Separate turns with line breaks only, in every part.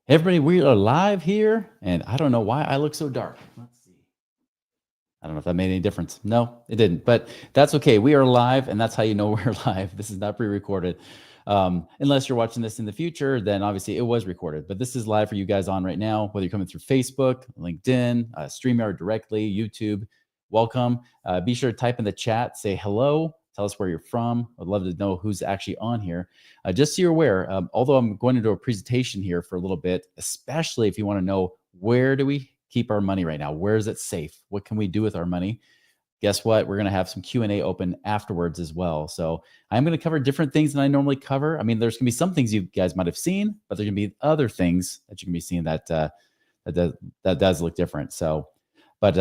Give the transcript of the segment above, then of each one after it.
Everybody, we are live here, and I don't know why I look so dark. Let's see. I don't know if that made any difference. No, it didn't, but that's okay. We are live, and that's how you know we're live. This is not pre-recorded. Unless you're watching this in the future, then obviously it was recorded, but this is live for you guys on right now, whether you're coming through Facebook, LinkedIn, StreamYard directly, YouTube. Welcome. Be sure to type in the chat, say hello, tell us where you're from. I'd love to know who's actually on here. Just so you're aware, although I'm going to do a presentation here for a little bit, especially if you want to know where do we keep our money right now? Where is it safe? What can we do with our money? Guess what? We're going to have some Q&A open afterwards as well. So I'm going to cover different things than I normally cover. I mean, there's going to be some things you guys might have seen, but there's going to be other things that you can be seeing that that does look different. So, but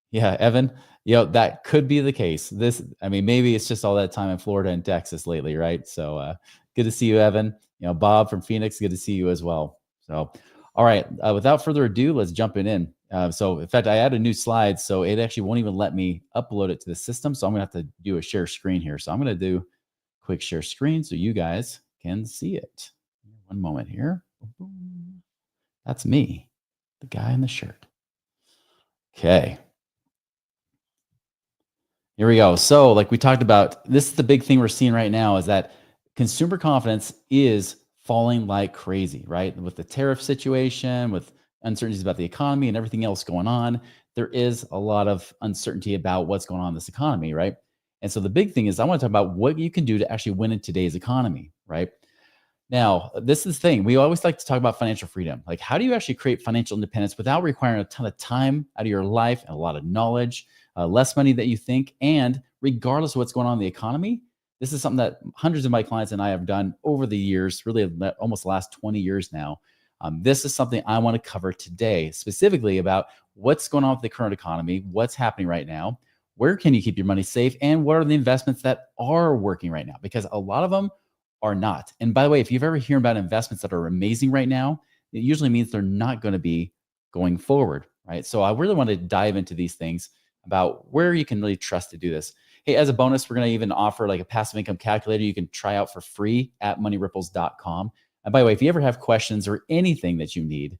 yeah, Evan, that could be the case. I mean, maybe it's just all that time in Florida and Texas lately, right? So good to see you, Evan. Bob from Phoenix, good to see you as well. So, all right, without further ado, let's jump in. So in fact, I added a new slide, so it actually won't even let me upload it to the system. So I'm gonna have to do a share screen here. So I'm gonna do a quick share screen so you guys can see it. One moment here. That's me, the guy in the shirt. Okay. Here we go. So like we talked about, this is the big thing we're seeing right now is that consumer confidence is falling like crazy, right? With the tariff situation, with uncertainties about the economy and everything else going on, there is a lot of uncertainty about what's going on in this economy, right? And so the big thing is I want to talk about what you can do to actually win in today's economy, right? Now, this is the thing. We always like to talk about financial freedom. Like, how do you actually create financial independence without requiring a ton of time out of your life and a lot of knowledge, less money that you think, and regardless of what's going on in the economy? This is something that hundreds of my clients and I have done over the years, really almost the last 20 years now. This is something I want to cover today, specifically about what's going on with the current economy, what's happening right now, where can you keep your money safe, and what are the investments that are working right now? Because a lot of them are not. And by the way, if you've ever heard about investments that are amazing right now, it usually means they're not going to be going forward, right? So I really want to dive into these things about where you can really trust to do this. Hey, as a bonus, we're going to even offer like a passive income calculator you can try out for free at moneyripples.com. And by the way, if you ever have questions or anything that you need,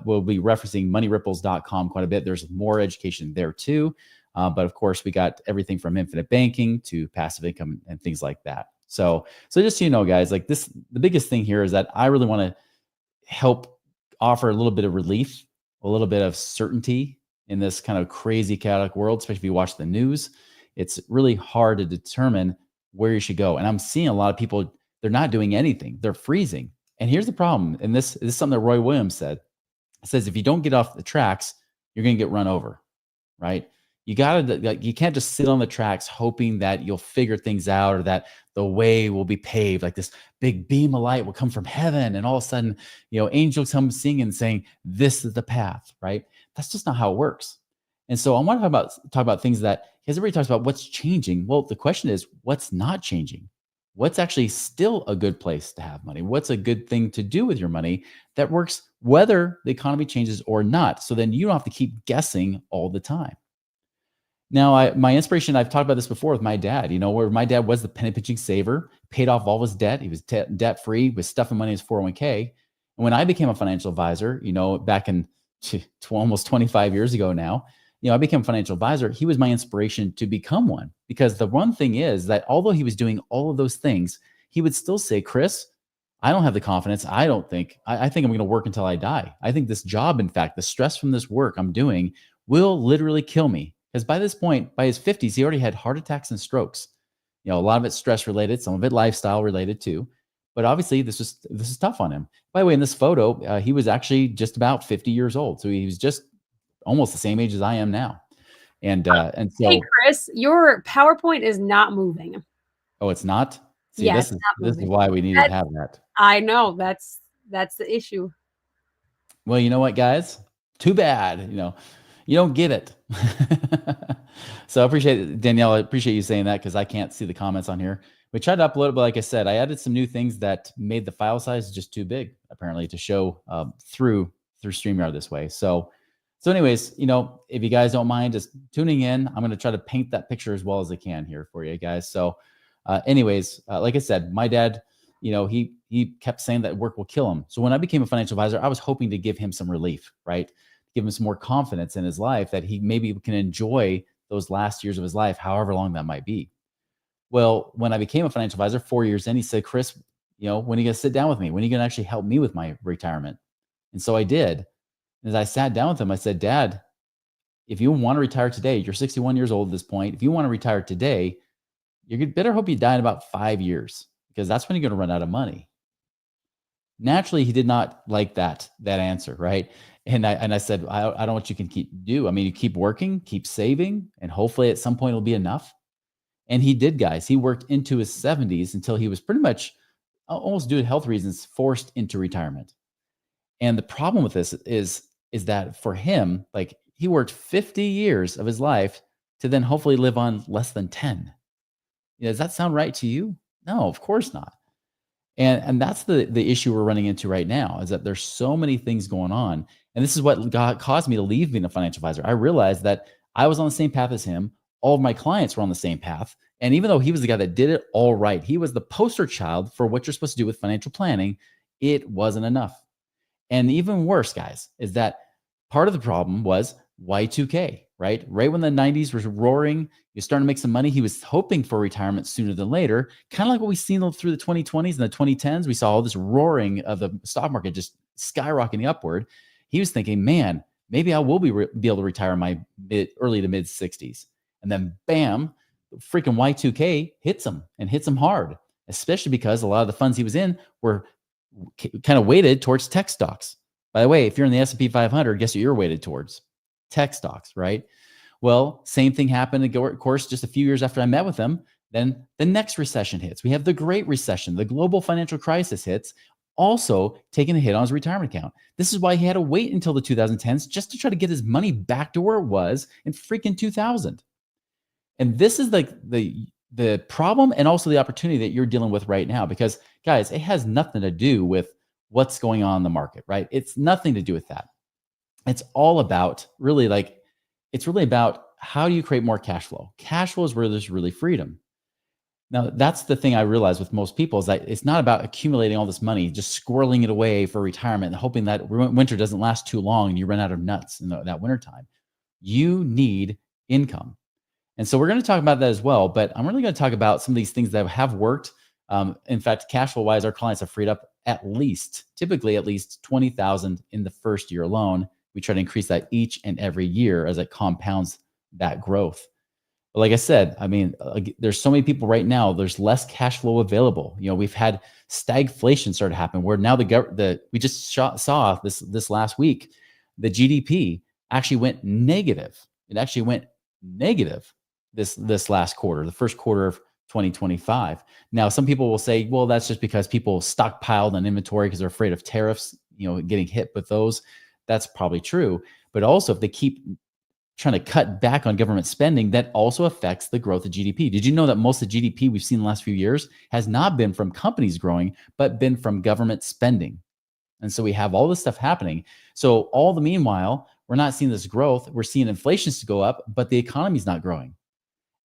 we'll be referencing moneyripples.com quite a bit. There's more education there too. But of course, we got everything from infinite banking to passive income and things like that. So just so you know, guys, like this, the biggest thing here is that I really want to help offer a little bit of relief, a little bit of certainty in this kind of crazy, chaotic world, especially if you watch the news. It's really hard to determine where you should go. And I'm seeing a lot of people, they're not doing anything. They're freezing. And here's the problem. And this is something that Roy Williams said. It says, if you don't get off the tracks, you're going to get run over, right? You can't just sit on the tracks hoping that you'll figure things out or that the way will be paved, like this big beam of light will come from heaven. And all of a sudden, angels come singing, saying, this is the path, right? That's just not how it works. And so I want to talk about things that, because everybody talks about what's changing. Well, the question is, what's not changing? What's actually still a good place to have money? What's a good thing to do with your money that works whether the economy changes or not? So then you don't have to keep guessing all the time. Now, my inspiration, I've talked about this before with my dad, where my dad was the penny pinching saver, paid off all his debt. He was debt free, was stuffing money in his 401k. And when I became a financial advisor, back in almost 25 years ago now, I became a financial advisor. He was my inspiration to become one, because the one thing is that although he was doing all of those things, he would still say, Chris, I don't have the confidence. I think I'm going to work until I die. I think this job, in fact, the stress from this work I'm doing will literally kill me. Because by this point, by his 50s, he already had heart attacks and strokes. A lot of it stress related, some of it lifestyle related too. But obviously, this is tough on him. By the way, in this photo, he was actually just about 50 years old. So he was just almost the same age as I am now. And so,
hey, Chris, your PowerPoint is not moving.
Oh, it's not? See,
yeah,
this is why we need to have that.
I know that's the issue.
Well, you know what, guys? Too bad. You don't get it. So I appreciate it, Danielle. I appreciate you saying that, because I can't see the comments on here. We tried to upload it, but like I said, I added some new things that made the file size just too big, apparently, to show through StreamYard this way. So anyways, if you guys don't mind just tuning in, I'm going to try to paint that picture as well as I can here for you guys. So anyways, like I said, my dad, he kept saying that work will kill him. So when I became a financial advisor, I was hoping to give him some relief, right? Give him some more confidence in his life that he maybe can enjoy those last years of his life, however long that might be. Well, when I became a financial advisor 4 years in, he said, Chris, when are you going to sit down with me? When are you going to actually help me with my retirement? And so I did. And as I sat down with him, I said, Dad, if you want to retire today, you're 61 years old at this point. If you want to retire today, you better hope you die in about 5 years, because that's when you're going to run out of money. Naturally, he did not like that answer, right? And I said, I don't know what you can do. I mean, you keep working, keep saving, and hopefully at some point it'll be enough. And he did, guys. He worked into his 70s until he was pretty much, almost due to health reasons, forced into retirement. And the problem with this is that for him, like, he worked 50 years of his life to then hopefully live on less than 10. Does that sound right to you? No, of course not. And that's the issue we're running into right now, is that there's so many things going on. And this is what caused me to leave being a financial advisor. I realized that I was on the same path as him. All of my clients were on the same path. And even though he was the guy that did it all right, he was the poster child for what you're supposed to do with financial planning, it wasn't enough. And even worse, guys, is that part of the problem was Y2K, right? Right when the 90s was roaring, you're starting to make some money. He was hoping for retirement sooner than later, kind of like what we've seen through the 2020s and the 2010s. We saw all this roaring of the stock market just skyrocketing upward. He was thinking, man, maybe I will be able to retire in my early to mid 60s. And then bam, freaking Y2K hits him, and hits him hard, especially because a lot of the funds he was in were kind of weighted towards tech stocks. By the way, if you're in the S&P 500, guess what you're weighted towards? Tech stocks, right? Well, same thing happened, of course, just a few years after I met with him. Then the next recession hits. We have the Great Recession. The global financial crisis hits, also taking a hit on his retirement account. This is why he had to wait until the 2010s just to try to get his money back to where it was in freaking 2000. And this is like the problem, and also the opportunity that you're dealing with right now, because guys, it has nothing to do with what's going on in the market, right? It's nothing to do with that. It's all about it's really about how do you create more cash flow? Cash flow is where there's really freedom. Now, that's the thing I realize with most people, is that it's not about accumulating all this money, just squirreling it away for retirement and hoping that winter doesn't last too long and you run out of nuts in that winter time. You need income. And so we're going to talk about that as well, but I'm really going to talk about some of these things that have worked. In fact, cash flow wise, our clients have freed up typically at least 20,000 in the first year alone. We try to increase that each and every year as it compounds that growth. But like I said, I mean, there's so many people right now, there's less cash flow available. We've had stagflation start to happen, where now we just saw this last week, the GDP actually went negative. It actually went negative this last quarter, the first quarter of 2025. Now, some people will say, well, that's just because people stockpiled on inventory because they're afraid of tariffs, getting hit with those. That's probably true. But also, if they keep trying to cut back on government spending, that also affects the growth of GDP. Did you know that most of the GDP we've seen in the last few years has not been from companies growing, but been from government spending? And so we have all this stuff happening. So all the meanwhile, we're not seeing this growth. We're seeing inflation to go up, but the economy's not growing.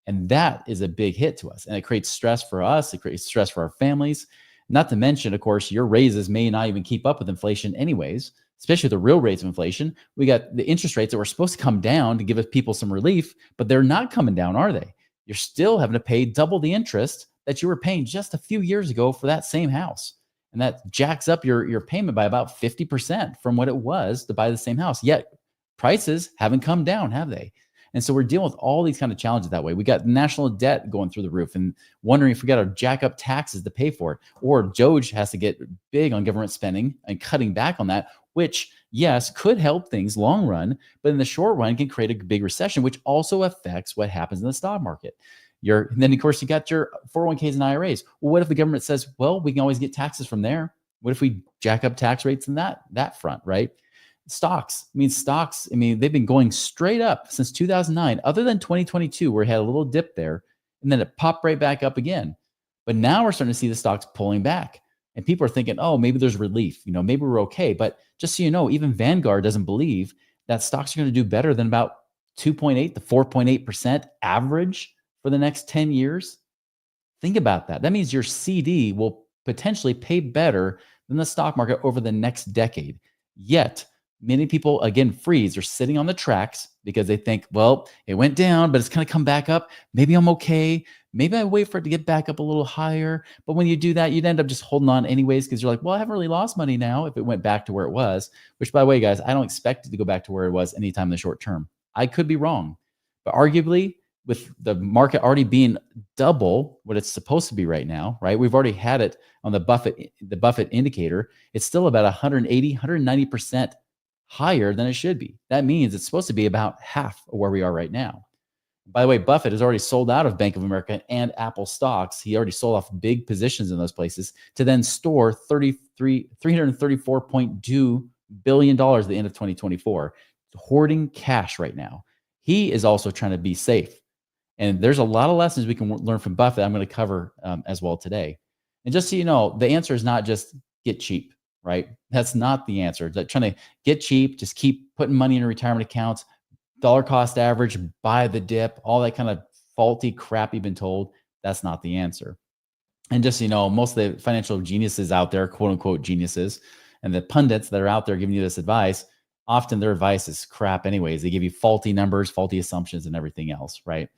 And that is a big hit to us. And it creates stress for us. It creates stress for our families. Not to mention, of course, your raises may not even keep up with inflation anyways, especially the real rates of inflation. We got the interest rates that were supposed to come down to give people some relief, but they're not coming down, are they? You're still having to pay double the interest that you were paying just a few years ago for that same house. And that jacks up your payment by about 50% from what it was to buy the same house. Yet prices haven't come down, have they? And so we're dealing with all these kind of challenges that way. We got national debt going through the roof and wondering if we got to jack up taxes to pay for it. Or DOGE has to get big on government spending and cutting back on that, which, yes, could help things long run, but in the short run can create a big recession, which also affects what happens in the stock market. Then, of course, you got your 401ks and IRAs. Well, what if the government says, well, we can always get taxes from there? What if we jack up tax rates in that front, right? Stocks, they've been going straight up since 2009, other than 2022, where it had a little dip there, and then it popped right back up again. But now we're starting to see the stocks pulling back, and people are thinking, oh, maybe there's relief, maybe we're okay. But just so you know, even Vanguard doesn't believe that stocks are going to do better than about 2.8 to 4.8% average for the next 10 years. Think about that. That means your CD will potentially pay better than the stock market over the next decade. Yet, many people, again, freeze or sitting on the tracks because they think, well, it went down, but it's kind of come back up. Maybe I'm okay. Maybe I wait for it to get back up a little higher. But when you do that, you'd end up just holding on anyways because you're like, well, I haven't really lost money now if it went back to where it was, which, by the way, guys, I don't expect it to go back to where it was anytime in the short term. I could be wrong. But arguably, with the market already being double what it's supposed to be right now, right? We've already had it on the Buffett indicator. It's still about 180, 190% higher than it should be. That means it's supposed to be about half of where we are right now. By the way, Buffett has already sold out of Bank of America and Apple stocks. He already sold off big positions in those places to then store $334.2 billion at the end of 2024, hoarding cash right now. He is also trying to be safe. And there's a lot of lessons we can learn from Buffett I'm going to cover as well today. And just so you know, the answer is not just get cheap, right? That's not the answer. That trying to get cheap, just keep putting money in retirement accounts, dollar cost average, buy the dip, all that kind of faulty crap you've been told. That's not the answer. And just so you know, most of the financial geniuses out there, quote unquote geniuses, and the pundits that are out there giving you this advice, often their advice is crap anyways. They give you faulty numbers, faulty assumptions, and everything else, right?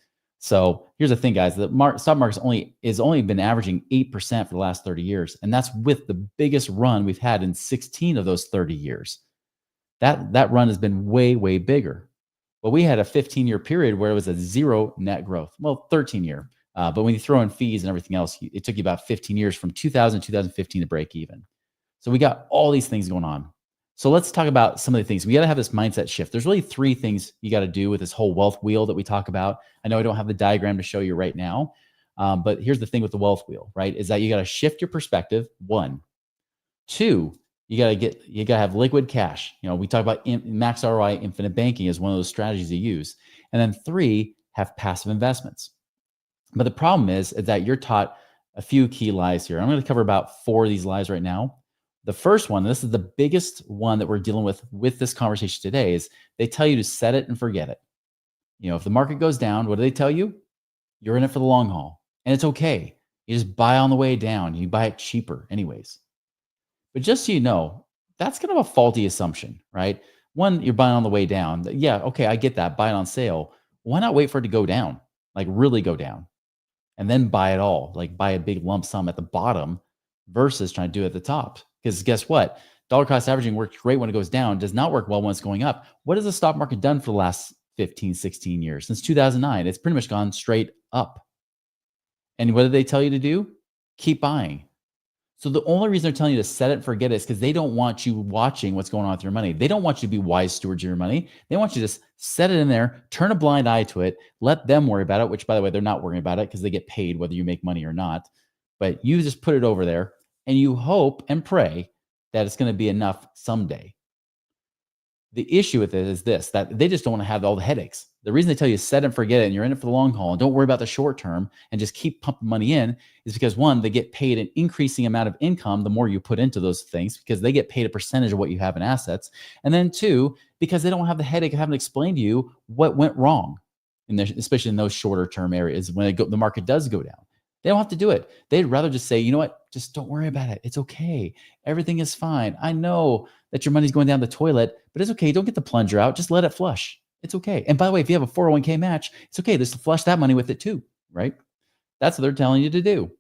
So here's the thing, guys. The stock market's only been averaging 8% for the last 30 years. And that's with the biggest run we've had in 16 of those 30 years. That run has been way, way bigger. But we had a 15-year period where it was a zero net growth. Well, 13-year. But when you throw in fees and everything else, it took you about 15 years from 2000 to 2015 to break even. So we got all these things going on. So let's talk about some of the things. We got to have this mindset shift. There's really three things you got to do with this whole wealth wheel that we talk about. I know I don't have the diagram to show you right now, but here's the thing with the wealth wheel, right? Is that you got to shift your perspective. 1, 2, you got to have liquid cash. You know, we talk about max ROI, infinite banking is one of those strategies you use. And then 3, have passive investments. But the problem is that you're taught a few key lies here. I'm going to cover about 4 of these lies right now. The first one, this is the biggest one that we're dealing with this conversation today, is they tell you to set it and forget it. You know, if the market goes down, what do they tell you? You're in it for the long haul. And it's okay. You just buy on the way down. You buy it cheaper anyways. But just so you know, that's kind of a faulty assumption, right? 1, you're buying on the way down. Yeah, okay, I get that. Buy it on sale. Why not wait for it to go down? Like really go down. And then buy it all. Like buy a big lump sum at the bottom versus trying to do it at the top. Because guess what? Dollar cost averaging works great when it goes down, does not work well when it's going up. What has the stock market done for the last 15, 16 years? Since 2009, it's pretty much gone straight up. And what did they tell you to do? Keep buying. So the only reason they're telling you to set it and forget it is because they don't want you watching what's going on with your money. They don't want you to be wise stewards of your money. They want you to just set it in there, turn a blind eye to it, let them worry about it, which, by the way, they're not worrying about it because they get paid whether you make money or not. But you just put it over there and you hope and pray that it's going to be enough someday. The issue with it is this, that they just don't want to have all the headaches. The reason they tell you set it and forget it and you're in it for the long haul and don't worry about the short term and just keep pumping money in is because 1, they get paid an increasing amount of income the more you put into those things because they get paid a percentage of what you have in assets. And then 2, because they don't have the headache of having to explain to you what went wrong, especially in those shorter term areas when the market does go down. They don't have to do it. They'd rather just say, you know what? Just don't worry about it. It's okay. Everything is fine. I know that your money's going down the toilet, but it's okay. Don't get the plunger out. Just let it flush. It's okay. And by the way, if you have a 401k match, it's okay. Just flush that money with it too, right? That's what they're telling you to do.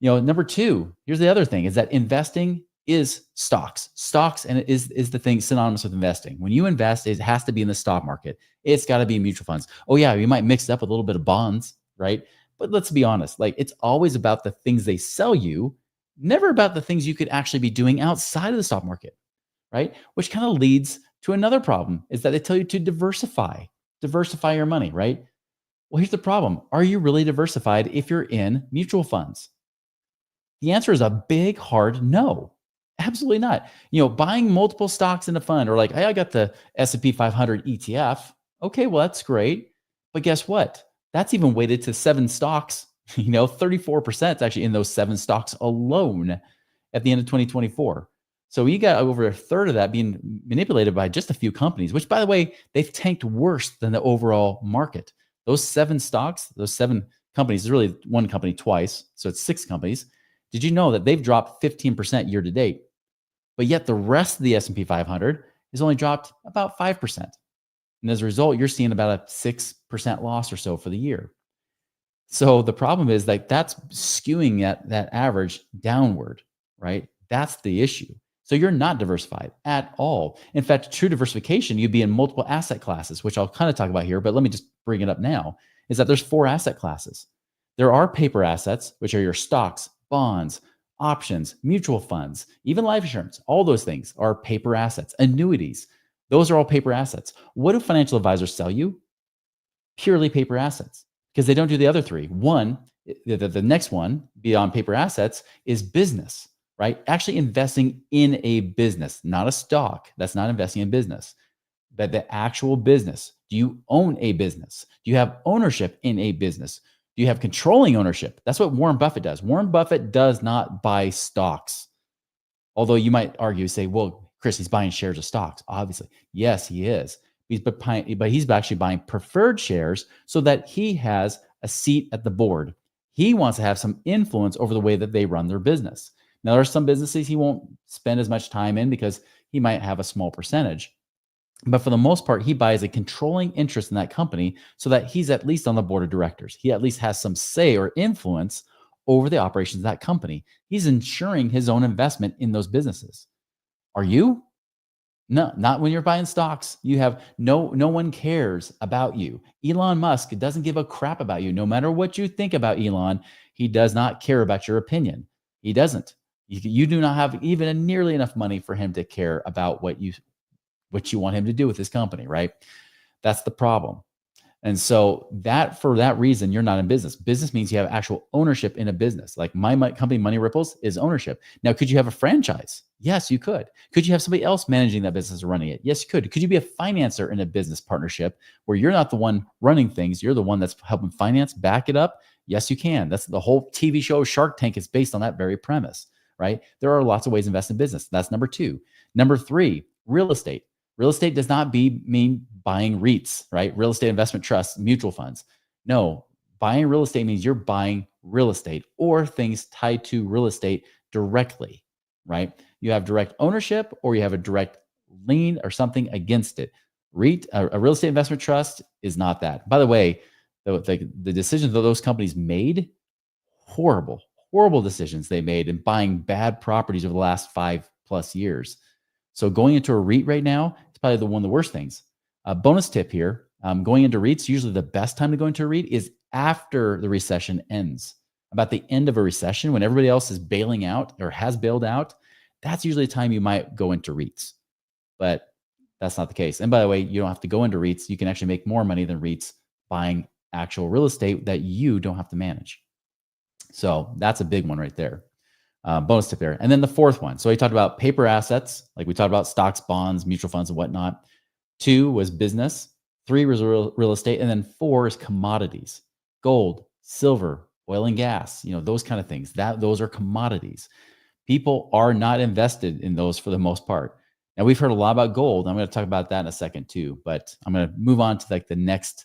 You know, number 2, here's the other thing is that investing is stocks. Stocks and it is the thing synonymous with investing. When you invest, it has to be in the stock market. It's got to be mutual funds. Oh yeah, you might mix it up with a little bit of bonds, right? But let's be honest, like it's always about the things they sell you, never about the things you could actually be doing outside of the stock market, right? Which kind of leads to another problem is that they tell you to diversify your money, right? Well, here's the problem. Are you really diversified if you're in mutual funds? The answer is a big, hard no. Absolutely not. You know, buying multiple stocks in a fund or like, hey, I got the S&P 500 ETF. Okay, well, that's great. But guess what? That's even weighted to 7 stocks. You know, 34% actually in those 7 stocks alone at the end of 2024. So you got over a third of that being manipulated by just a few companies, which, by the way, they've tanked worse than the overall market. Those 7 stocks, those 7 companies, is really one company twice. So it's 6 companies. Did you know that they've dropped 15% year to date? But yet the rest of the S&P 500 has only dropped about 5%. And as a result, you're seeing about a 6% loss or so for the year. So the problem is like that's skewing that average downward, right? That's the issue. So you're not diversified at all. In fact, true diversification, you'd be in multiple asset classes, which I'll kind of talk about here, but let me just bring it up now, is that there's 4 asset classes. There are paper assets, which are your stocks, bonds, options, mutual funds, even life insurance. All those things are paper assets. Annuities, those are all paper assets. What do financial advisors sell you? Purely paper assets because they don't do the other 3. One, the next one beyond paper assets is business, right? Actually investing in a business, not a stock. That's not investing in business, but the actual business. Do you own a business? Do you have ownership in a business? Do you have controlling ownership? That's what Warren Buffett does. Warren Buffett does not buy stocks. Although you might argue, say, well, Chris, he's buying shares of stocks. Obviously, yes, he is. But he's actually buying preferred shares so that he has a seat at the board. He wants to have some influence over the way that they run their business. Now, there are some businesses he won't spend as much time in because he might have a small percentage. But for the most part, he buys a controlling interest in that company so that he's at least on the board of directors. He at least has some say or influence over the operations of that company. He's ensuring his own investment in those businesses. Are you? No, not when you're buying stocks. You have no one cares about you. Elon Musk doesn't give a crap about you. No matter what you think about Elon, he does not care about your opinion. He doesn't. You do not have even nearly enough money for him to care about what you want him to do with his company, right? That's the problem. And so that for that reason, you're not in business. Business means you have actual ownership in a business. Like my company, Money Ripples, is ownership. Now, could you have a franchise? Yes, you could. Could you have somebody else managing that business or running it? Yes, you could. Could you be a financer in a business partnership where you're not the one running things, you're the one that's helping finance, back it up? Yes, you can. That's the whole TV show Shark Tank is based on that very premise, right? There are lots of ways to invest in business. That's number 2. Number 3, real estate. Real estate does not mean buying REITs, right? Real estate investment trusts, mutual funds. No, buying real estate means you're buying real estate or things tied to real estate directly, right? You have direct ownership or you have a direct lien or something against it. REIT, a real estate investment trust, is not that. By the way, the decisions that those companies made, horrible decisions they made in buying bad properties over the last 5+ years. So going into a REIT right now, it's probably one of the worst things. Bonus tip here, going into REITs, usually the best time to go into a REIT is after the recession ends. About the end of a recession, when everybody else is bailing out or has bailed out, that's usually the time you might go into REITs. But that's not the case. And by the way, you don't have to go into REITs. You can actually make more money than REITs buying actual real estate that you don't have to manage. So that's a big one right there. Bonus tip there. And then the 4th one. So we talked about paper assets, like we talked about stocks, bonds, mutual funds, and whatnot. 2 was business. 3 was real estate. And then 4 is commodities, gold, silver, oil and gas, those kind of things. Those are commodities. People are not invested in those for the most part. Now we've heard a lot about gold. I'm going to talk about that in a second too, but I'm going to move on to like the next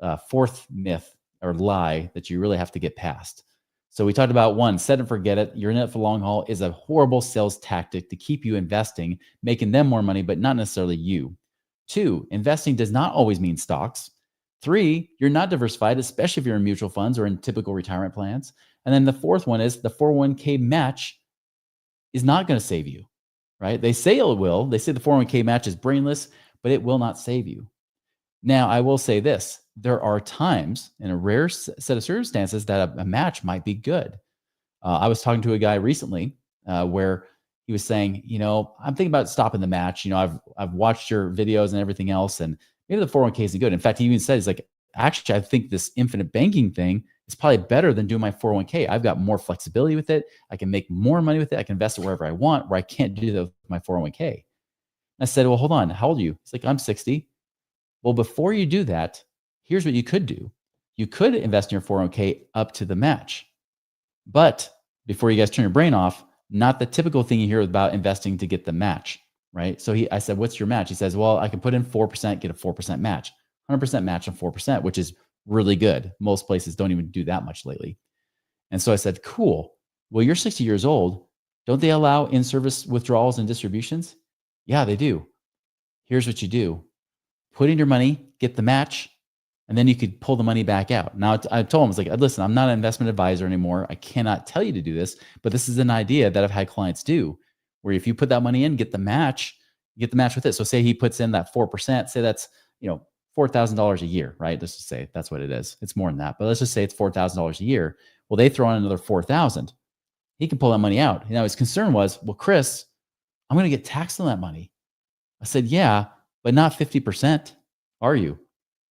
4th myth or lie that you really have to get past. So we talked about 1, set and forget it. You're in it for the long haul is a horrible sales tactic to keep you investing, making them more money, but not necessarily you. 2, investing does not always mean stocks. 3, you're not diversified, especially if you're in mutual funds or in typical retirement plans. And then the 4th one is the 401k match is not going to save you, right? They say it will. They say the 401k match is brainless, but it will not save you. Now, I will say this. There are times in a rare set of circumstances that a match might be good. I was talking to a guy recently where he was saying, I'm thinking about stopping the match. I've watched your videos and everything else, and maybe the 401k isn't good. In fact, he even said, he's like, actually, I think this infinite banking thing is probably better than doing my 401k. I've got more flexibility with it. I can make more money with it. I can invest it wherever I want, where I can't do that with my 401k. And I said, well, hold on. How old are you? He's like, I'm 60. Well, before you do that, here's what you could do. You could invest in your 401k up to the match. But before you guys turn your brain off, not the typical thing you hear about investing to get the match, right? So I said, what's your match? He says, well, I can put in 4%, get a 4% match, 100% match on 4%, which is really good. Most places don't even do that much lately. And so I said, cool. Well, you're 60 years old. Don't they allow in-service withdrawals and distributions? Yeah, they do. Here's what you do. Put in your money, get the match, and then you could pull the money back out. Now, I told him, I was like, listen, I'm not an investment advisor anymore. I cannot tell you to do this, but this is an idea that I've had clients do, where if you put that money in, get the match, you get the match with it. So say he puts in that 4%, say that's, $4,000 a year, right? Let's just say that's what it is. It's more than that, but let's just say it's $4,000 a year. Well, they throw in another 4,000. He can pull that money out. Now his concern was, well, Chris, I'm going to get taxed on that money. I said, yeah, but not 50%. Are you?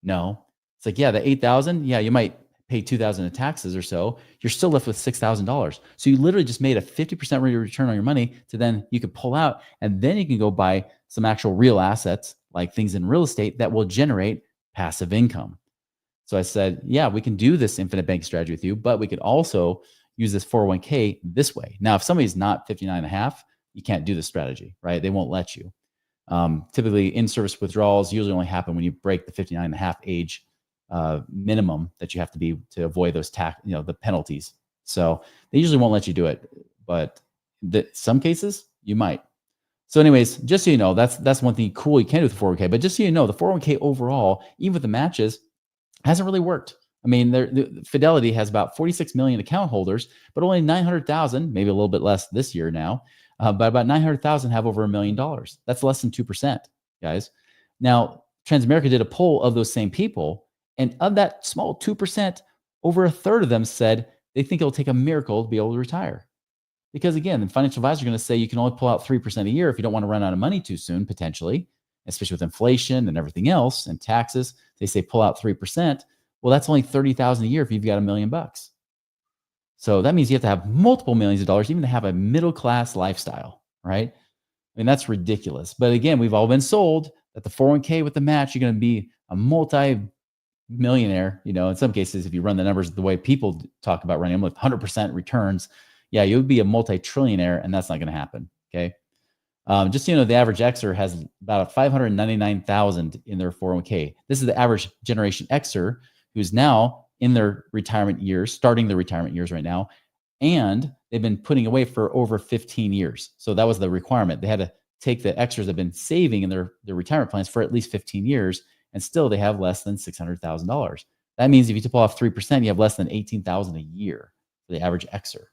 No. It's like, yeah, the 8,000, yeah, you might pay 2,000 in taxes or so. You're still left with $6,000. So you literally just made a 50% rate of return on your money to then you could pull out, and then you can go buy some actual real assets like things in real estate that will generate passive income. So I said, yeah, we can do this infinite bank strategy with you, but we could also use this 401k this way. Now, if somebody's not 59 and a half, you can't do this strategy, right? They won't let you. Typically in-service withdrawals usually only happen when you break the 59 and a half age minimum that you have to be to avoid those the penalties. So they usually won't let you do it, but some cases you might. So anyways, just so you know, that's one thing cool you can do with the 401k, but just so you know, the 401k overall, even with the matches, hasn't really worked. I mean, the Fidelity has about 46 million account holders, but only 900,000, maybe a little bit less this year now, but about 900,000 have over $1 million. That's less than 2%, guys. Now, Transamerica did a poll of those same people, and of that small 2%, over a third of them said they think it'll take a miracle to be able to retire. Because again, the financial advisor is going to say you can only pull out 3% a year if you don't want to run out of money too soon, potentially, especially with inflation and everything else and taxes. They say pull out 3%. Well, that's only 30,000 a year if you've got $1 million. So that means you have to have multiple millions of dollars even to have a middle-class lifestyle, right? I mean, that's ridiculous. But again, we've all been sold that the 401k with the match, you're going to be a multi-millionaire. In some cases, if you run the numbers the way people talk about running them with 100% returns, yeah, you'll be a multi-trillionaire, and that's not going to happen. Okay. Just so you know, the average Xer has about 599,000 in their 401k. This is the average Generation Xer who's now in their retirement years, starting their retirement years right now, and they've been putting away for over 15 years. So that was the requirement. They had to take the Xers that have been saving in their retirement plans for at least 15 years, and still they have less than $600,000. That means if you pull off 3%, you have less than $18,000 a year for the average Xer.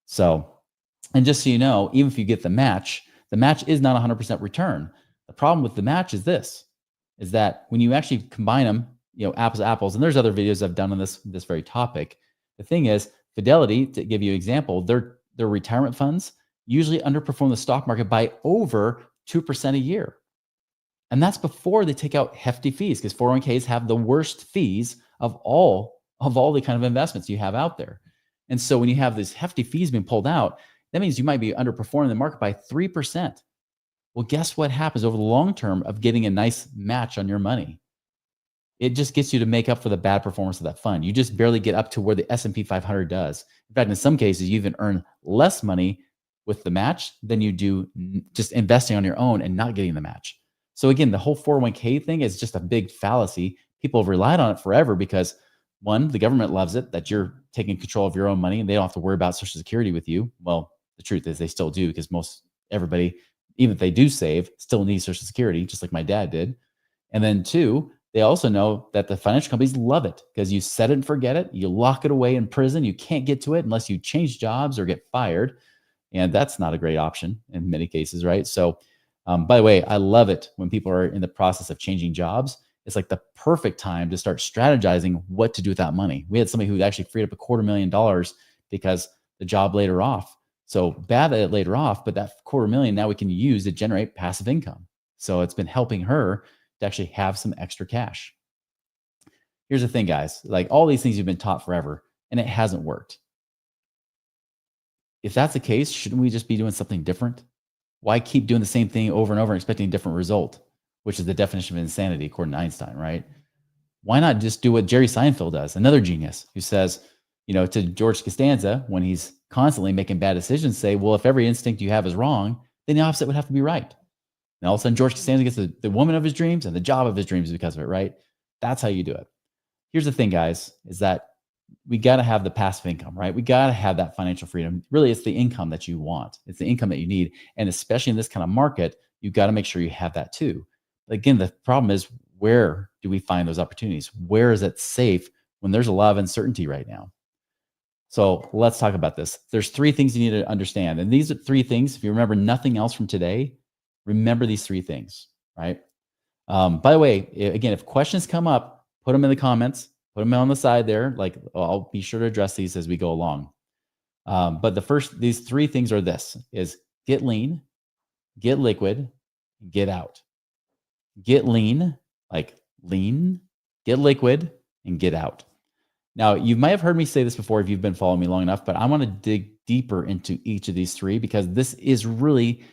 So, and just so you know, even if you get the match is not 100% return. The problem with the match is that when you actually combine them, apples to apples, and there's other videos I've done on this very topic. The thing is, Fidelity, to give you an example, their retirement funds usually underperform the stock market by over 2% a year. And that's before they take out hefty fees, because 401ks have the worst fees of all the kind of investments you have out there. And so when you have these hefty fees being pulled out, that means you might be underperforming the market by 3%. Well, guess what happens over the long term of getting a nice match on your money? It just gets you to make up for the bad performance of that fund. You just barely get up to where the S&P 500 does. In fact, in some cases, you even earn less money with the match than you do just investing on your own and not getting the match. So again, the whole 401k thing is just a big fallacy. People have relied on it forever because, one, the government loves it, that you're taking control of your own money and they don't have to worry about Social Security with you. Well, the truth is they still do, because everybody, even if they do save, still needs Social Security, just like my dad did. And then two, they also know that the financial companies love it because you set it and forget it. You lock it away in prison. You can't get to it unless you change jobs or get fired. And that's not a great option in many cases, right? So, by the way, I love it when people are in the process of changing jobs. It's like the perfect time to start strategizing what to do with that money. We had somebody who actually freed up $250,000 because the job laid her off. So bad that it laid her off, but that $250,000 now we can use to generate passive income. So it's been helping her to actually have some extra cash. Here's the thing, guys, like all these things you've been taught forever and it hasn't worked. If that's the case, shouldn't we just be doing something different? Why keep doing the same thing over and over and expecting a different result, which is the definition of insanity according to Einstein, right? Why not just do what Jerry Seinfeld does, another genius who says, to George Costanza, when he's constantly making bad decisions, say, well, if every instinct you have is wrong, then the opposite would have to be right. And all of a sudden, George Costanza gets the woman of his dreams and the job of his dreams because of it, right? That's how you do it. Here's the thing, guys, is that we got to have the passive income, right? We got to have that financial freedom. Really, it's the income that you want. It's the income that you need. And especially in this kind of market, you got to make sure you have that too. But again, the problem is, where do we find those opportunities? Where is it safe when there's a lot of uncertainty right now? So let's talk about this. There's three things you need to understand. And these are three things. If you remember nothing else from today, remember these three things, right? By the way, again, if questions come up, put them in the comments, put them on the side there. Like, I'll be sure to address these as we go along. But these three things are this: is get lean, get liquid, get out. Get lean, like lean, get liquid, and get out. Now, you might have heard me say this before if you've been following me long enough, but I want to dig deeper into each of these three, because this is really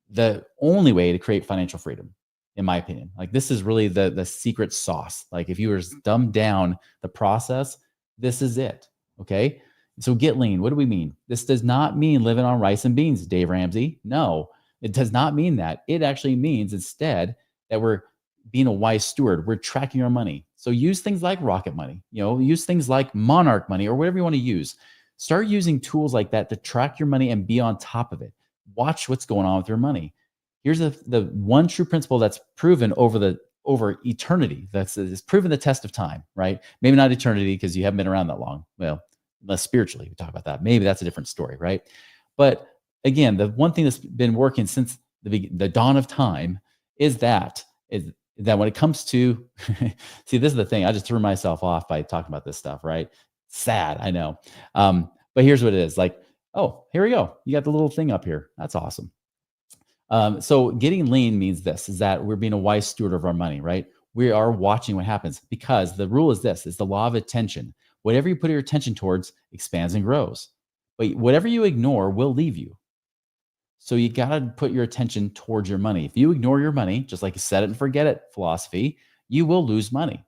the only way to create financial freedom, in my opinion. Like, this is really the secret sauce. Like, if you were to dumb down the process, this is it. Okay. So get lean. What do we mean? This does not mean living on rice and beans, Dave Ramsey. No, it does not mean that. It actually means instead that we're being a wise steward. We're tracking our money. So use things like Rocket Money, use things like Monarch Money, or whatever you want to use. Start using tools like that to track your money and be on top of it. Watch what's going on with your money. Here's the one true principle that's proven over eternity. That's proven the test of time, right? Maybe not eternity, because you haven't been around that long. Well, less spiritually, we talk about that. Maybe that's a different story, right? But again, the one thing that's been working since the dawn of time is that when it comes to see, this is the thing. I just threw myself off by talking about this stuff, right? Sad, I know. But here's what it is. Like, oh, here we go. You got the little thing up here. That's awesome. So getting lean means this, is that we're being a wise steward of our money, right? We are watching what happens, because the rule is this, is the law of attention. Whatever you put your attention towards expands and grows, but whatever you ignore will leave you. So you got to put your attention towards your money. If you ignore your money, just like a set it and forget it philosophy, you will lose money.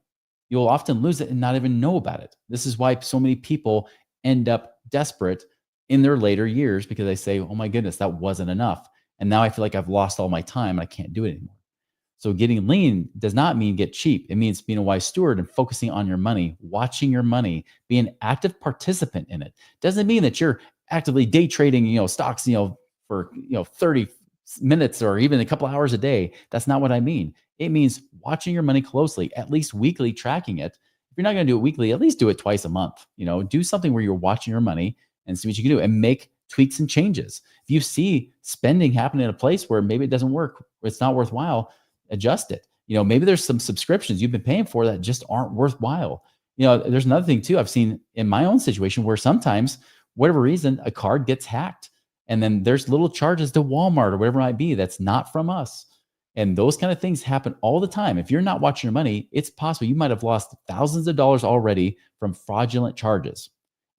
You will often lose it and not even know about it. This is why so many people end up desperate in their later years, because they say, oh my goodness, that wasn't enough. And now I feel like I've lost all my time and I can't do it anymore. So getting lean does not mean get cheap. It means being a wise steward and focusing on your money, watching your money, be an active participant in it. Doesn't mean that you're actively day trading, stocks, for 30 minutes or even a couple hours a day. That's not what I mean. It means watching your money closely, at least weekly, tracking it. If you're not going to do it weekly, at least do it twice a month. Do something where you're watching your money and see what you can do and make tweaks and changes. If you see spending happening in a place where maybe it doesn't work, it's not worthwhile, adjust it. Maybe there's some subscriptions you've been paying for that just aren't worthwhile. There's another thing too, I've seen in my own situation, where sometimes, whatever reason, a card gets hacked. And then there's little charges to Walmart or whatever it might be that's not from us. And those kind of things happen all the time. If you're not watching your money, it's possible you might have lost thousands of dollars already from fraudulent charges.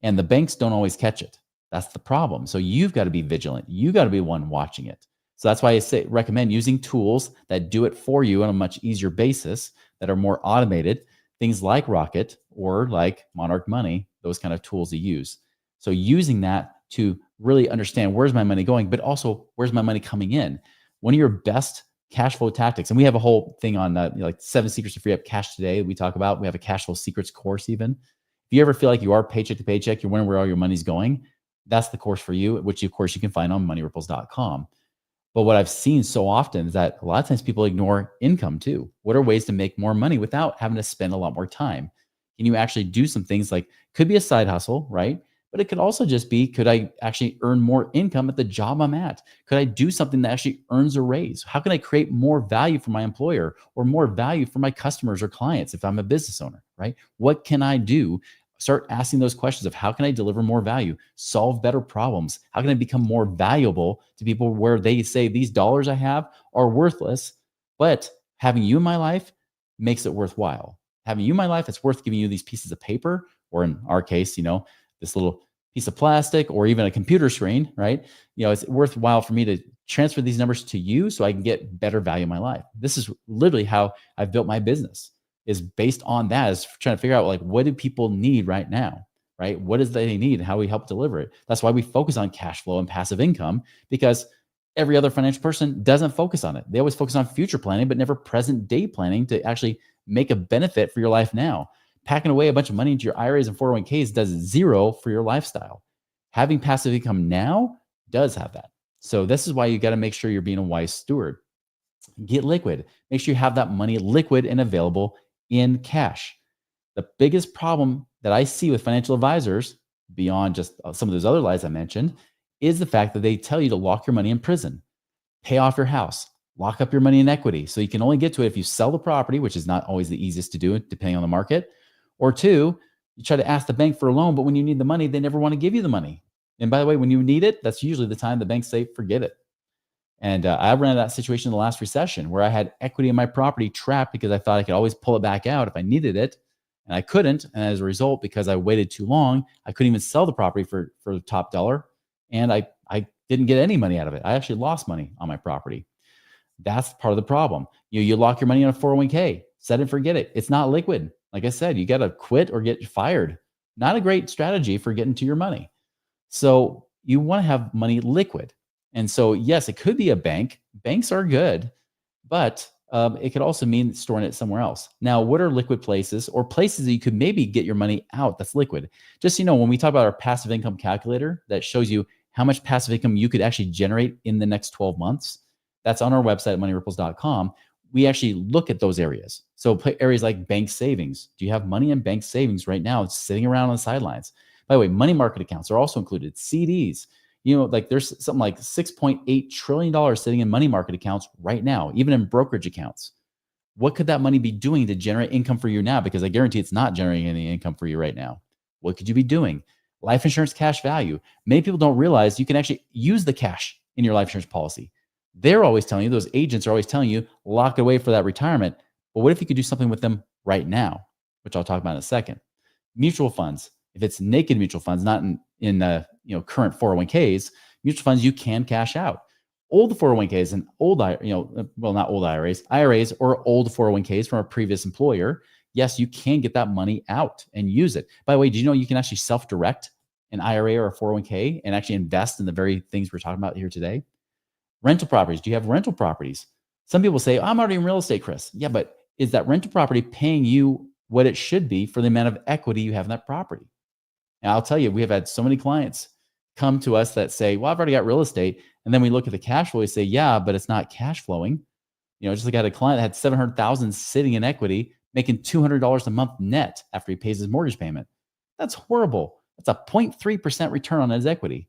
And the banks don't always catch it. That's the problem. So you've got to be vigilant. You got to be one watching it. So that's why I recommend using tools that do it for you on a much easier basis, that are more automated, things like Rocket or like Monarch Money, those kind of tools to use. So using that to really understand, where's my money going, but also where's my money coming in. One of your best cash flow tactics, and we have a whole thing on like 7 secrets to free up cash today. We talk about, we have a cash flow secrets course. Even if you ever feel like you are paycheck to paycheck, you're wondering where all your money's going, that's the course for you, which of course you can find on moneyripples.com. But what I've seen so often is that a lot of times people ignore income too. What are ways to make more money without having to spend a lot more time? Can you actually do some things like, could be a side hustle, right? But it could also just be, could I actually earn more income at the job I'm at? Could I do something that actually earns a raise? How can I create more value for my employer or more value for my customers or clients if I'm a business owner, right? What can I do? Start asking those questions of, how can I deliver more value, solve better problems? How can I become more valuable to people, where they say these dollars I have are worthless, but having you in my life makes it worthwhile. Having you in my life, it's worth giving you these pieces of paper, or in our case, this little piece of plastic or even a computer screen, right? It's worthwhile for me to transfer these numbers to you so I can get better value in my life. This is literally how I've built my business, is based on that, is trying to figure out, like, what do people need right now, right? What is they need and how we help deliver it. That's why we focus on cash flow and passive income, because every other financial person doesn't focus on it. They always focus on future planning, but never present day planning to actually make a benefit for your life now. Packing away a bunch of money into your IRAs and 401ks does zero for your lifestyle. Having passive income now does have that. So this is why you got to make sure you're being a wise steward. Get liquid. Make sure you have that money liquid and available in cash. The biggest problem that I see with financial advisors, beyond just some of those other lies I mentioned, is the fact that they tell you to lock your money in prison, pay off your house, lock up your money in equity. So you can only get to it if you sell the property, which is not always the easiest to do, depending on the market. Or two, you try to ask the bank for a loan, but when you need the money, they never want to give you the money. And by the way, when you need it, that's usually the time the banks say, forget it. And I ran into that situation in the last recession where I had equity in my property trapped because I thought I could always pull it back out if I needed it. And I couldn't. And as a result, because I waited too long, I couldn't even sell the property for the top dollar. And I didn't get any money out of it. I actually lost money on my property. That's part of the problem. You lock your money in a 401k, set and forget it. It's not liquid. Like I said, you got to quit or get fired. Not a great strategy for getting to your money. So you want to have money liquid. And so, yes, it could be a bank. Banks are good, but it could also mean storing it somewhere else. Now, what are liquid places or places that you could maybe get your money out that's liquid? Just so you know, when we talk about our passive income calculator that shows you how much passive income you could actually generate in the next 12 months, that's on our website at moneyripples.com. We actually look at those areas. So areas like bank savings. Do you have money in bank savings right now? It's sitting around on the sidelines. By the way, money market accounts are also included. CDs. Like there's something like $6.8 trillion sitting in money market accounts right now, even in brokerage accounts. What could that money be doing to generate income for you now? Because I guarantee it's not generating any income for you right now. What could you be doing? Life insurance cash value. Many people don't realize you can actually use the cash in your life insurance policy. They're always telling you, those agents are always telling you, lock it away for that retirement. But what if you could do something with them right now, which I'll talk about in a second? Mutual funds. If it's naked mutual funds, not in current 401ks, mutual funds you can cash out. Old 401ks and old, not old IRAs or old 401ks from a previous employer. Yes, you can get that money out and use it. By the way, do you know you can actually self-direct an IRA or a 401k and actually invest in the very things we're talking about here today? Rental properties. Do you have rental properties? Some people say, I'm already in real estate, Chris. Yeah, but is that rental property paying you what it should be for the amount of equity you have in that property? And I'll tell you, we have had so many clients come to us that say, well, I've already got real estate. And then we look at the cash flow, we say, yeah, but it's not cash flowing. Just like I had a client that had 700,000 sitting in equity, making $200 a month net after he pays his mortgage payment. That's horrible. That's a 0.3% return on his equity.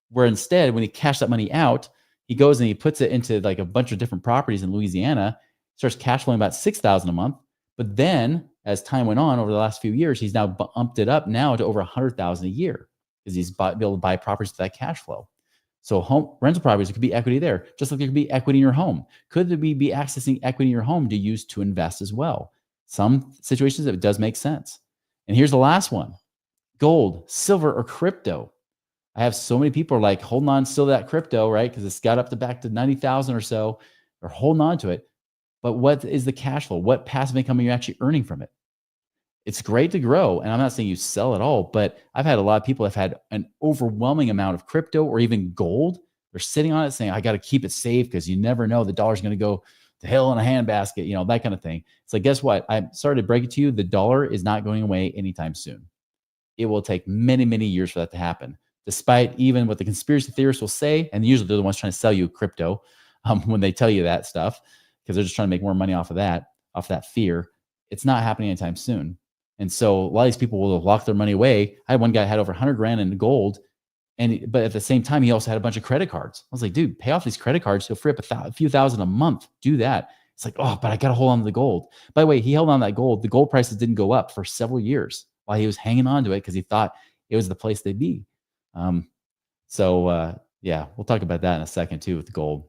Where instead, when he cashed that money out, he goes and he puts it into like a bunch of different properties in Louisiana, starts cash flowing about $6,000 a month. But then as time went on over the last few years, he's now bumped it up now to over $100,000 a year because he's able to buy properties with that cash flow. So home rental properties, it could be equity there, just like there could be equity in your home. Could there be accessing equity in your home to use to invest as well? Some situations it does make sense. And here's the last one: gold, silver, or crypto. I have so many people are like holding on still to that crypto, right? Because it's got up to back to 90,000 or so. They're holding on to it. But what is the cash flow? What passive income are you actually earning from it? It's great to grow. And I'm not saying you sell it all, but I've had a lot of people have had an overwhelming amount of crypto or even gold. They're sitting on it saying, I got to keep it safe because you never know, the dollar's going to go to hell in a handbasket, that kind of thing. So guess what? I'm sorry to break it to you. The dollar is not going away anytime soon. It will take many, many years for that to happen, despite even what the conspiracy theorists will say. And usually they're the ones trying to sell you crypto when they tell you that stuff, because they're just trying to make more money off of that fear. It's not happening anytime soon. And so a lot of these people will lock their money away. I had one guy had over 100 grand in gold, but at the same time, he also had a bunch of credit cards. I was like, dude, pay off these credit cards. You'll free up a few thousand a month. Do that. It's like, oh, but I got to hold on to the gold. By the way, he held on to that gold. The gold prices didn't go up for several years while he was hanging on to it because he thought it was the place they'd be. Yeah, we'll talk about that in a second too with the gold.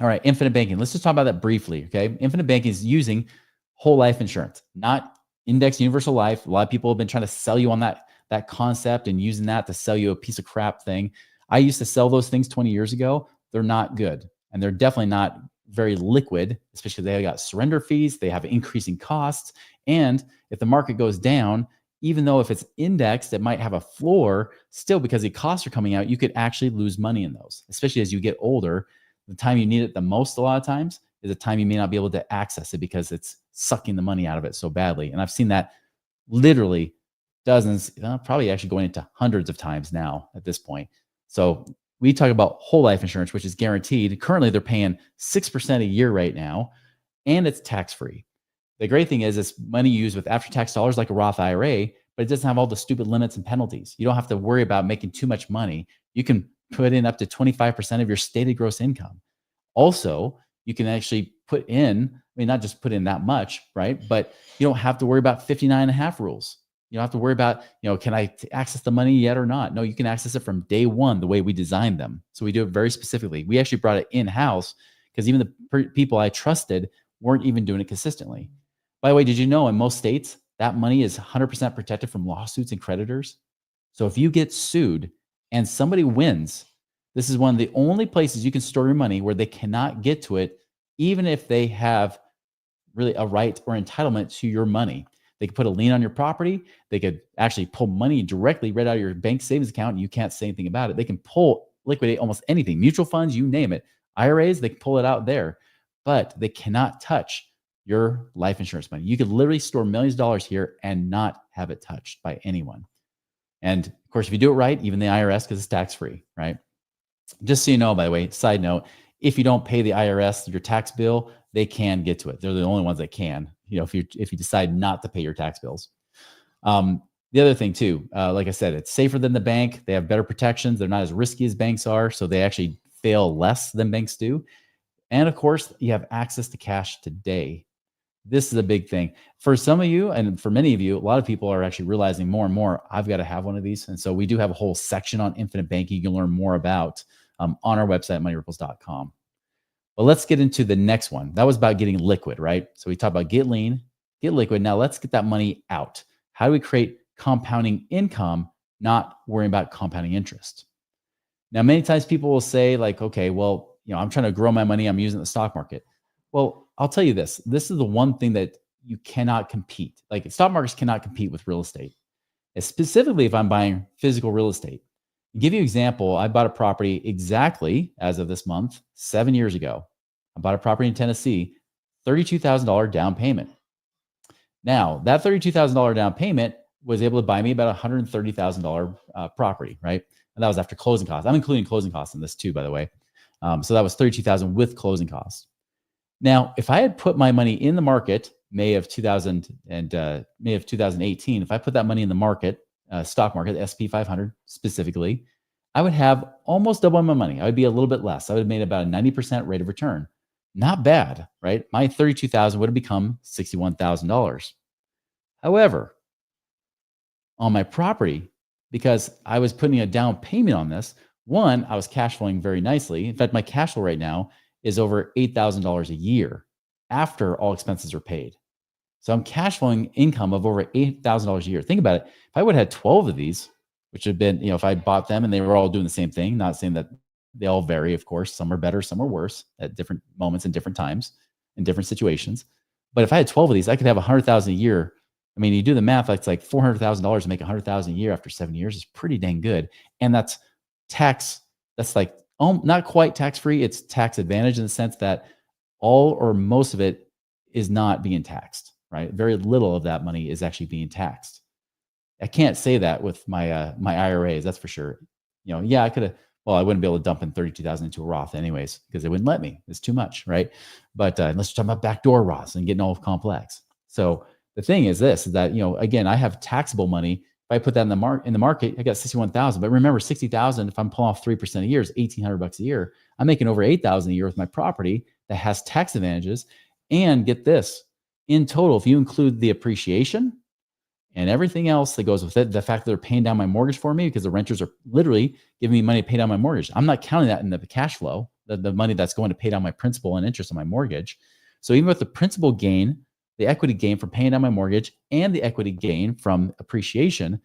All right, infinite banking. Let's just talk about that briefly, okay? Infinite banking is using whole life insurance, not index universal life. A lot of people have been trying to sell you on that concept and using that to sell you a piece of crap thing. I used to sell those things 20 years ago. They're not good, and they're definitely not very liquid, especially they got surrender fees. They have increasing costs, and if the market goes down, even though if it's indexed, it might have a floor, still because the costs are coming out, you could actually lose money in those, especially as you get older. The time you need it the most a lot of times is the time you may not be able to access it because it's sucking the money out of it so badly. And I've seen that literally dozens, probably actually going into hundreds of times now at this point. So we talk about whole life insurance, which is guaranteed. Currently, they're paying 6% a year right now, and it's tax free. The great thing is it's money used with after tax dollars like a Roth IRA, but it doesn't have all the stupid limits and penalties. You don't have to worry about making too much money. You can put in up to 25% of your stated gross income. Also, you can actually put in, I mean, not just put in that much, right? But you don't have to worry about 59 and a half rules. You don't have to worry about, can I access the money yet or not? No, you can access it from day one, the way we designed them. So we do it very specifically. We actually brought it in-house because even the people I trusted weren't even doing it consistently. By the way, did you know in most states that money is 100% protected from lawsuits and creditors? So if you get sued and somebody wins, this is one of the only places you can store your money where they cannot get to it, even if they have really a right or entitlement to your money. They could put a lien on your property. They could actually pull money directly right out of your bank savings account, and you can't say anything about it. They can liquidate almost anything, mutual funds, you name it. IRAs, they can pull it out there, but they cannot touch your life insurance money. You could literally store millions of dollars here and not have it touched by anyone. And of course, if you do it right, even the IRS, because it's tax free, right? Just so you know, by the way, side note, if you don't pay the IRS your tax bill, they can get to it. They're the only ones that can, if you decide not to pay your tax bills. The other thing too, like I said, it's safer than the bank. They have better protections. They're not as risky as banks are. So they actually fail less than banks do. And of course, you have access to cash today. This is a big thing for some of you, and for many of you, a lot of people are actually realizing more and more, I've got to have one of these. And so we do have a whole section on infinite banking you can learn more about on our website, moneyripples.com. But let's get into the next one. That was about getting liquid, right? So we talked about get lean, get liquid. Now let's get that money out. How do we create compounding income, not worrying about compounding interest? Now, many times people will say like, okay, well, I'm trying to grow my money. I'm using the stock market. Well, I'll tell you this. This is the one thing that you cannot compete. Like stock markets cannot compete with real estate. And specifically, if I'm buying physical real estate. To give you an example, I bought a property exactly as of this month, 7 years ago. I bought a property in Tennessee, $32,000 down payment. Now, that $32,000 down payment was able to buy me about $130,000 property, right? And that was after closing costs. I'm including closing costs in this too, by the way. So that was $32,000 with closing costs. Now, if I had put my money in the market, May of 2018, if I put that money in the market, stock market, the SP 500 specifically, I would have almost double my money. I would be a little bit less. I would have made about a 90% rate of return. Not bad, right? My $32,000 would have become $61,000. However, on my property, because I was putting a down payment on this, one, I was cash flowing very nicely. In fact, my cash flow right now is over $8,000 a year after all expenses are paid. So I'm cash flowing income of over $8,000 a year. Think about it. If I would have had 12 of these, which would have been, if I bought them and they were all doing the same thing, not saying that they all vary, of course, some are better, some are worse at different moments and different times in different situations. But if I had 12 of these, I could have 100,000 a year. I mean, you do the math, it's like $400,000 to make 100,000 a year after 7 years is pretty dang good. And that's tax. That's like, not quite tax-free. It's tax advantage in the sense that all or most of it is not being taxed, right? Very little of that money is actually being taxed. I can't say that with my my IRAs, that's for sure. Yeah, I could have. Well, I wouldn't be able to dump in 32,000 into a Roth anyways because they wouldn't let me. It's too much, right? But unless you're talking about backdoor Roths and getting all complex. So the thing is this: is that again, I have taxable money. If I put that in the market, I got 61,000. But remember, 60,000. If I'm pulling off 3% a year, is $1,800 a year. I'm making over 8,000 a year with my property that has tax advantages. And get this: in total, if you include the appreciation and everything else that goes with it, the fact that they're paying down my mortgage for me because the renters are literally giving me money to pay down my mortgage. I'm not counting that in the cash flow, the money that's going to pay down my principal and interest on my mortgage. So even with the principal gain, the equity gain from paying down my mortgage, and the equity gain from appreciation,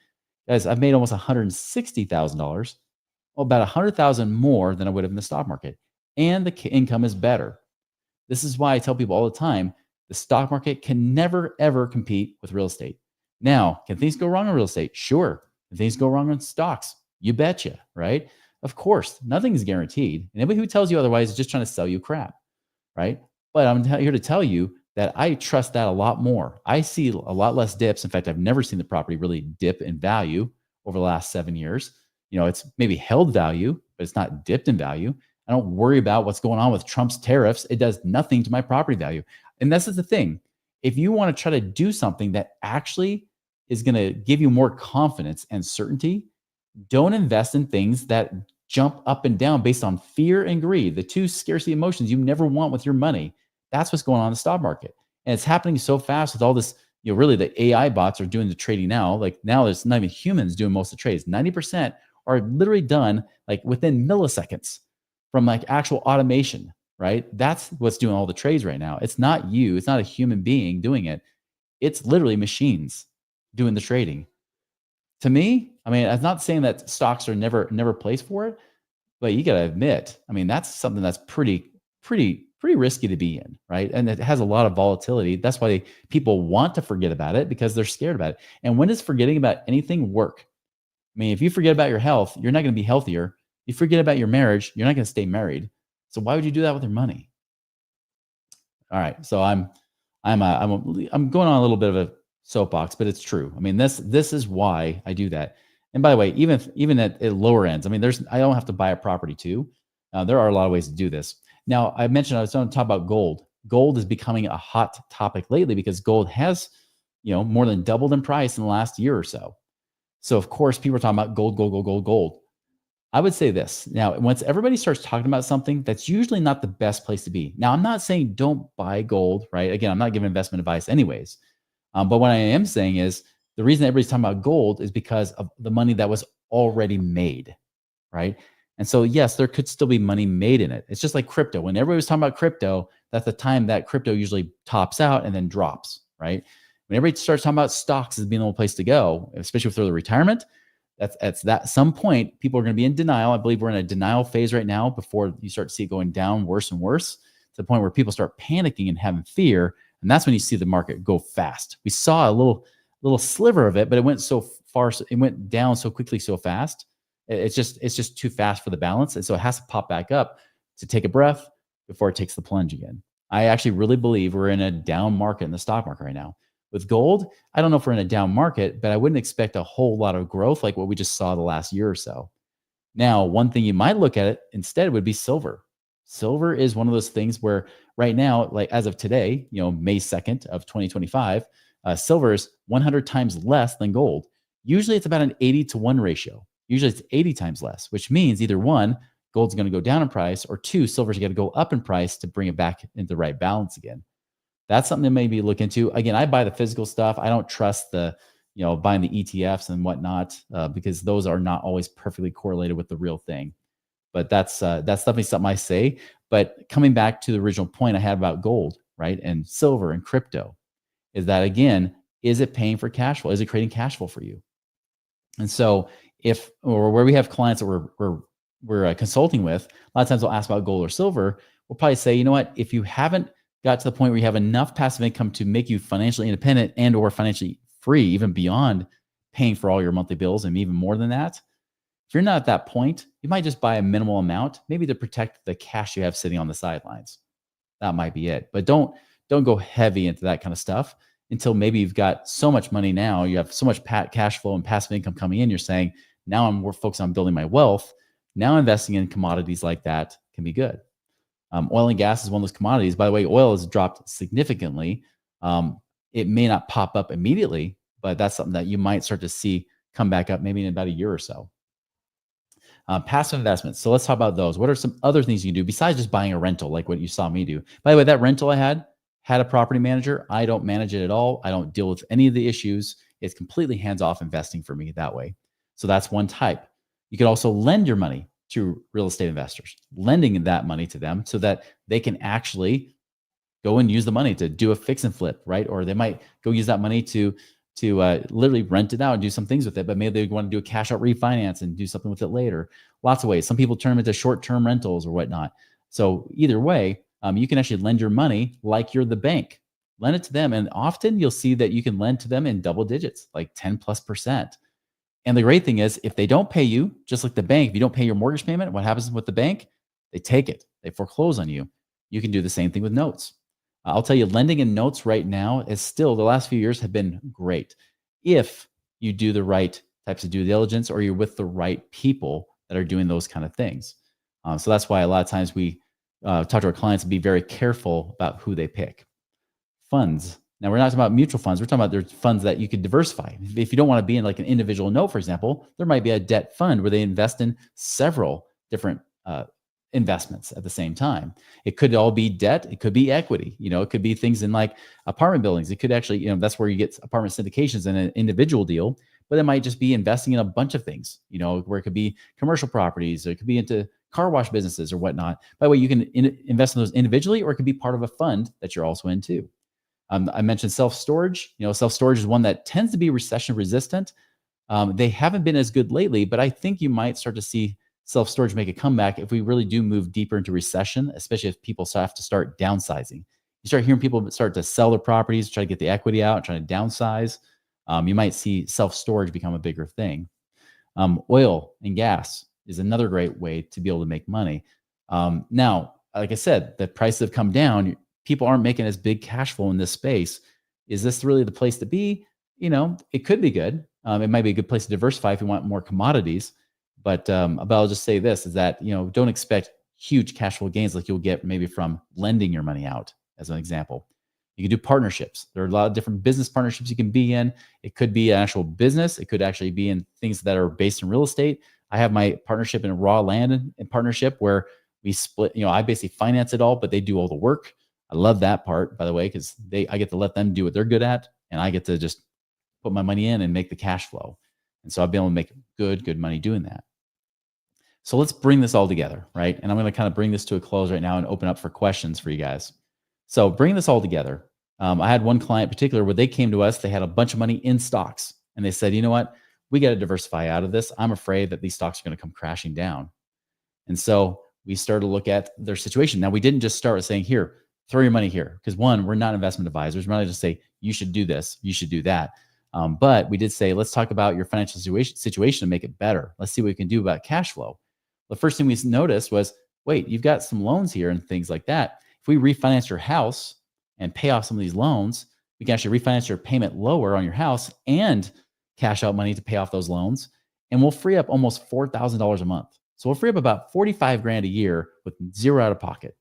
guys, I've made almost $160,000, about 100,000 more than I would have in the stock market. And the income is better. This is why I tell people all the time, the stock market can never, ever compete with real estate. Now, can things go wrong in real estate? Sure. Can things go wrong in stocks? You betcha, right? Of course, nothing is guaranteed. And anybody who tells you otherwise is just trying to sell you crap, right? But I'm here to tell you, that I trust that a lot more. I see a lot less dips. In fact, I've never seen the property really dip in value over the last 7 years. It's maybe held value, but it's not dipped in value. I don't worry about what's going on with Trump's tariffs. It does nothing to my property value. And this is the thing. If you want to try to do something that actually is going to give you more confidence and certainty, don't invest in things that jump up and down based on fear and greed, the two scarcity emotions you never want with your money. That's what's going on in the stock market. And it's happening so fast with all this, really the AI bots are doing the trading now. Like now there's not even humans doing most of the trades. 90% are literally done like within milliseconds from like actual automation, right? That's what's doing all the trades right now. It's not you. It's not a human being doing it. It's literally machines doing the trading. To me, I mean, I'm not saying that stocks are never placed for it, but you got to admit, I mean, that's something that's pretty risky to be in, right? And it has a lot of volatility. That's why people want to forget about it, because they're scared about it. And when does forgetting about anything work? I mean, if you forget about your health, you're not going to be healthier. You forget about your marriage, you're not going to stay married. So why would you do that with your money? All right, so I'm going on a little bit of a soapbox, but it's true. I mean, this is why I do that. And by the way, even at lower ends, I mean, I don't have to buy a property too. There are a lot of ways to do this. Now, I mentioned I was going to talk about gold. Gold is becoming a hot topic lately because gold has, more than doubled in price in the last year or so. So of course, people are talking about gold, gold, gold, gold, gold. I would say this. Now, once everybody starts talking about something, that's usually not the best place to be. Now, I'm not saying don't buy gold, right? Again, I'm not giving investment advice anyways. But what I am saying is the reason everybody's talking about gold is because of the money that was already made, right? And so, yes, there could still be money made in it. It's just like crypto. When everybody was talking about crypto, that's the time that crypto usually tops out and then drops, right? When everybody starts talking about stocks as being the only place to go, especially for the retirement, that's that some point people are going to be in denial. I believe we're in a denial phase right now before you start to see it going down worse and worse, to the point where people start panicking and having fear. And that's when you see the market go fast. We saw a little sliver of it, but it went so far, it went down so quickly, so fast. It's just too fast for the balance. And so it has to pop back up to take a breath before it takes the plunge again. I actually really believe we're in a down market in the stock market right now. With gold, I don't know if we're in a down market, but I wouldn't expect a whole lot of growth like what we just saw the last year or so. Now, one thing you might look at it instead would be silver. Silver is one of those things where right now, like as of today, May 2nd of 2025, silver is 100 times less than gold. Usually it's about an 80-to-1 ratio. Usually it's 80 times less, which means either one, gold's going to go down in price, or two, silver's going to go up in price to bring it back into the right balance again. That's something to maybe look into. Again, I buy the physical stuff. I don't trust the, buying the ETFs and whatnot, because those are not always perfectly correlated with the real thing. But that's definitely something I say. But coming back to the original point I had about gold, right, and silver and crypto, is that again, is it paying for cash flow? Is it creating cash flow for you? And so, where we have clients that we're consulting with, a lot of times they'll ask about gold or silver. We'll probably say, you know what, if you haven't got to the point where you have enough passive income to make you financially independent and or financially free, even beyond paying for all your monthly bills and even more than that, if you're not at that point, you might just buy a minimal amount, maybe to protect the cash you have sitting on the sidelines. That might be it. But don't go heavy into that kind of stuff until maybe you've got so much money now, you have so much cash flow and passive income coming in, you're saying, now we're focused on building my wealth. Now investing in commodities like that can be good. Oil and gas is one of those commodities. By the way, oil has dropped significantly. It may not pop up immediately, but that's something that you might start to see come back up maybe in about a year or so. Passive investments. So let's talk about those. What are some other things you can do besides just buying a rental, like what you saw me do? By the way, that rental I had a property manager. I don't manage it at all. I don't deal with any of the issues. It's completely hands-off investing for me that way. So that's one type. You could also lend your money to real estate investors, lending that money to them so that they can actually go and use the money to do a fix and flip, right? Or they might go use that money to literally rent it out and do some things with it, but maybe they want to do a cash out refinance and do something with it later. Lots of ways. Some people turn them into short-term rentals or whatnot. So either way, you can actually lend your money like you're the bank. Lend it to them. And often you'll see that you can lend to them in double digits, like 10+%. And the great thing is, if they don't pay you, just like the bank, if you don't pay your mortgage payment, what happens with the bank? They take it. They foreclose on you. You can do the same thing with notes. I'll tell you, lending in notes right now is still, the last few years have been great if you do the right types of due diligence or you're with the right people that are doing those kind of things. So that's why a lot of times we talk to our clients and be very careful about who they pick. Funds. Now, we're not talking about mutual funds. We're talking about there's funds that you could diversify. If you don't want to be in like an individual note, for example, there might be a debt fund where they invest in several different investments at the same time. It could all be debt. It could be equity. It could be things in like apartment buildings. It could actually, that's where you get apartment syndications in an individual deal, but it might just be investing in a bunch of things, where it could be commercial properties, or it could be into car wash businesses or whatnot. By the way, you can invest in those individually, or it could be part of a fund that you're also in too. I mentioned self-storage. Self-storage is one that tends to be recession resistant. They haven't been as good lately, but I think you might start to see self-storage make a comeback if we really do move deeper into recession, especially if people have to start downsizing. You start hearing people start to sell their properties, try to get the equity out, trying to downsize. You might see self-storage become a bigger thing. Oil and gas is another great way to be able to make money. Now, like I said, the prices have come down. People aren't making as big cash flow in this space. Is this really the place to be? It could be good. It might be a good place to diversify if you want more commodities. But I'll just say this is that, don't expect huge cash flow gains like you'll get maybe from lending your money out, as an example. You can do partnerships. There are a lot of different business partnerships you can be in. It could be an actual business. It could actually be in things that are based in real estate. I have my partnership in raw land in partnership where we split, I basically finance it all, but they do all the work. I love that part, by the way, because I get to let them do what they're good at, and I get to just put my money in and make the cash flow. And so I've been able to make good money doing that. So let's bring this all together, right? And I'm going to kind of bring this to a close right now and open up for questions for you guys. So bring this all together. I had one client in particular where they came to us, they had a bunch of money in stocks, and they said, you know what? We got to diversify out of this. I'm afraid that these stocks are going to come crashing down. And so we started to look at their situation. Now, we didn't just start with saying, here, throw your money here. Because one, we're not investment advisors. We're not just say, you should do this, you should do that. But we did say, let's talk about your financial situation and make it better. Let's see what we can do about cash flow. The first thing we noticed was, wait, you've got some loans here and things like that. If we refinance your house and pay off some of these loans, we can actually refinance your payment lower on your house and cash out money to pay off those loans. And we'll free up almost $4,000 a month. So we'll free up about 45 grand a year with zero out of pocket.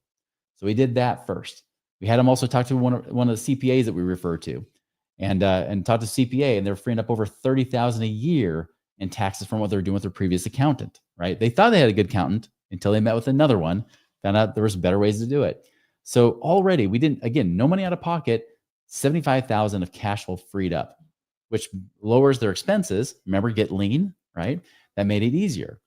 So we did that first. We had them also talk to one of the CPAs that we refer to and talk to CPA, and they're freeing up over 30,000 a year in taxes from what they're doing with their previous accountant, right? They thought they had a good accountant until they met with another one, found out there was better ways to do it. So already we didn't, again, no money out of pocket, 75,000 of cash flow freed up, which lowers their expenses. Remember, get lean, right? That made it easier.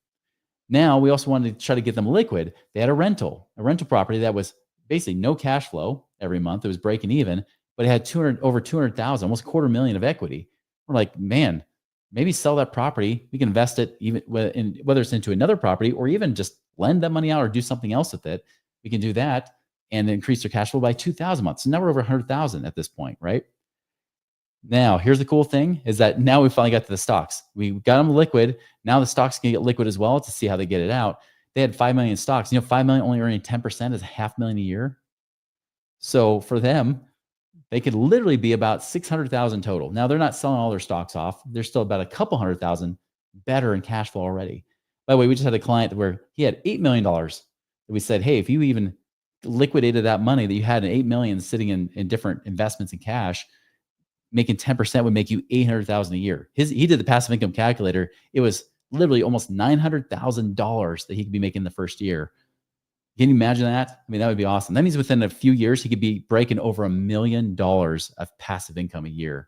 Now we also wanted to try to get them liquid. They had a rental property that was basically no cash flow every month. It was breaking even, but it had over 200,000, almost $250,000 of equity. We're like, man, maybe sell that property. We can invest it even whether it's into another property or even just lend that money out or do something else with it. We can do that and increase their cash flow by 2,000 months. So now we're over 100,000 at this point, right? Now, here's the cool thing is that now we finally got to the stocks. We got them liquid. Now the stocks can get liquid as well to see how they get it out. They had 5 million stocks. 5 million only earning 10% is $500,000 a year. So for them, they could literally be about 600,000 total. Now they're not selling all their stocks off. They're still about a couple 100,000 better in cash flow already. By the way, we just had a client where he had $8 million that we said, hey, if you even liquidated that money that you had in 8 million sitting in different investments in cash, making 10% would make you 800,000 a year. He did the passive income calculator. It was literally almost $900,000 that he could be making the first year. Can you imagine that? I mean, that would be awesome. That means within a few years, he could be breaking over $1 million of passive income a year.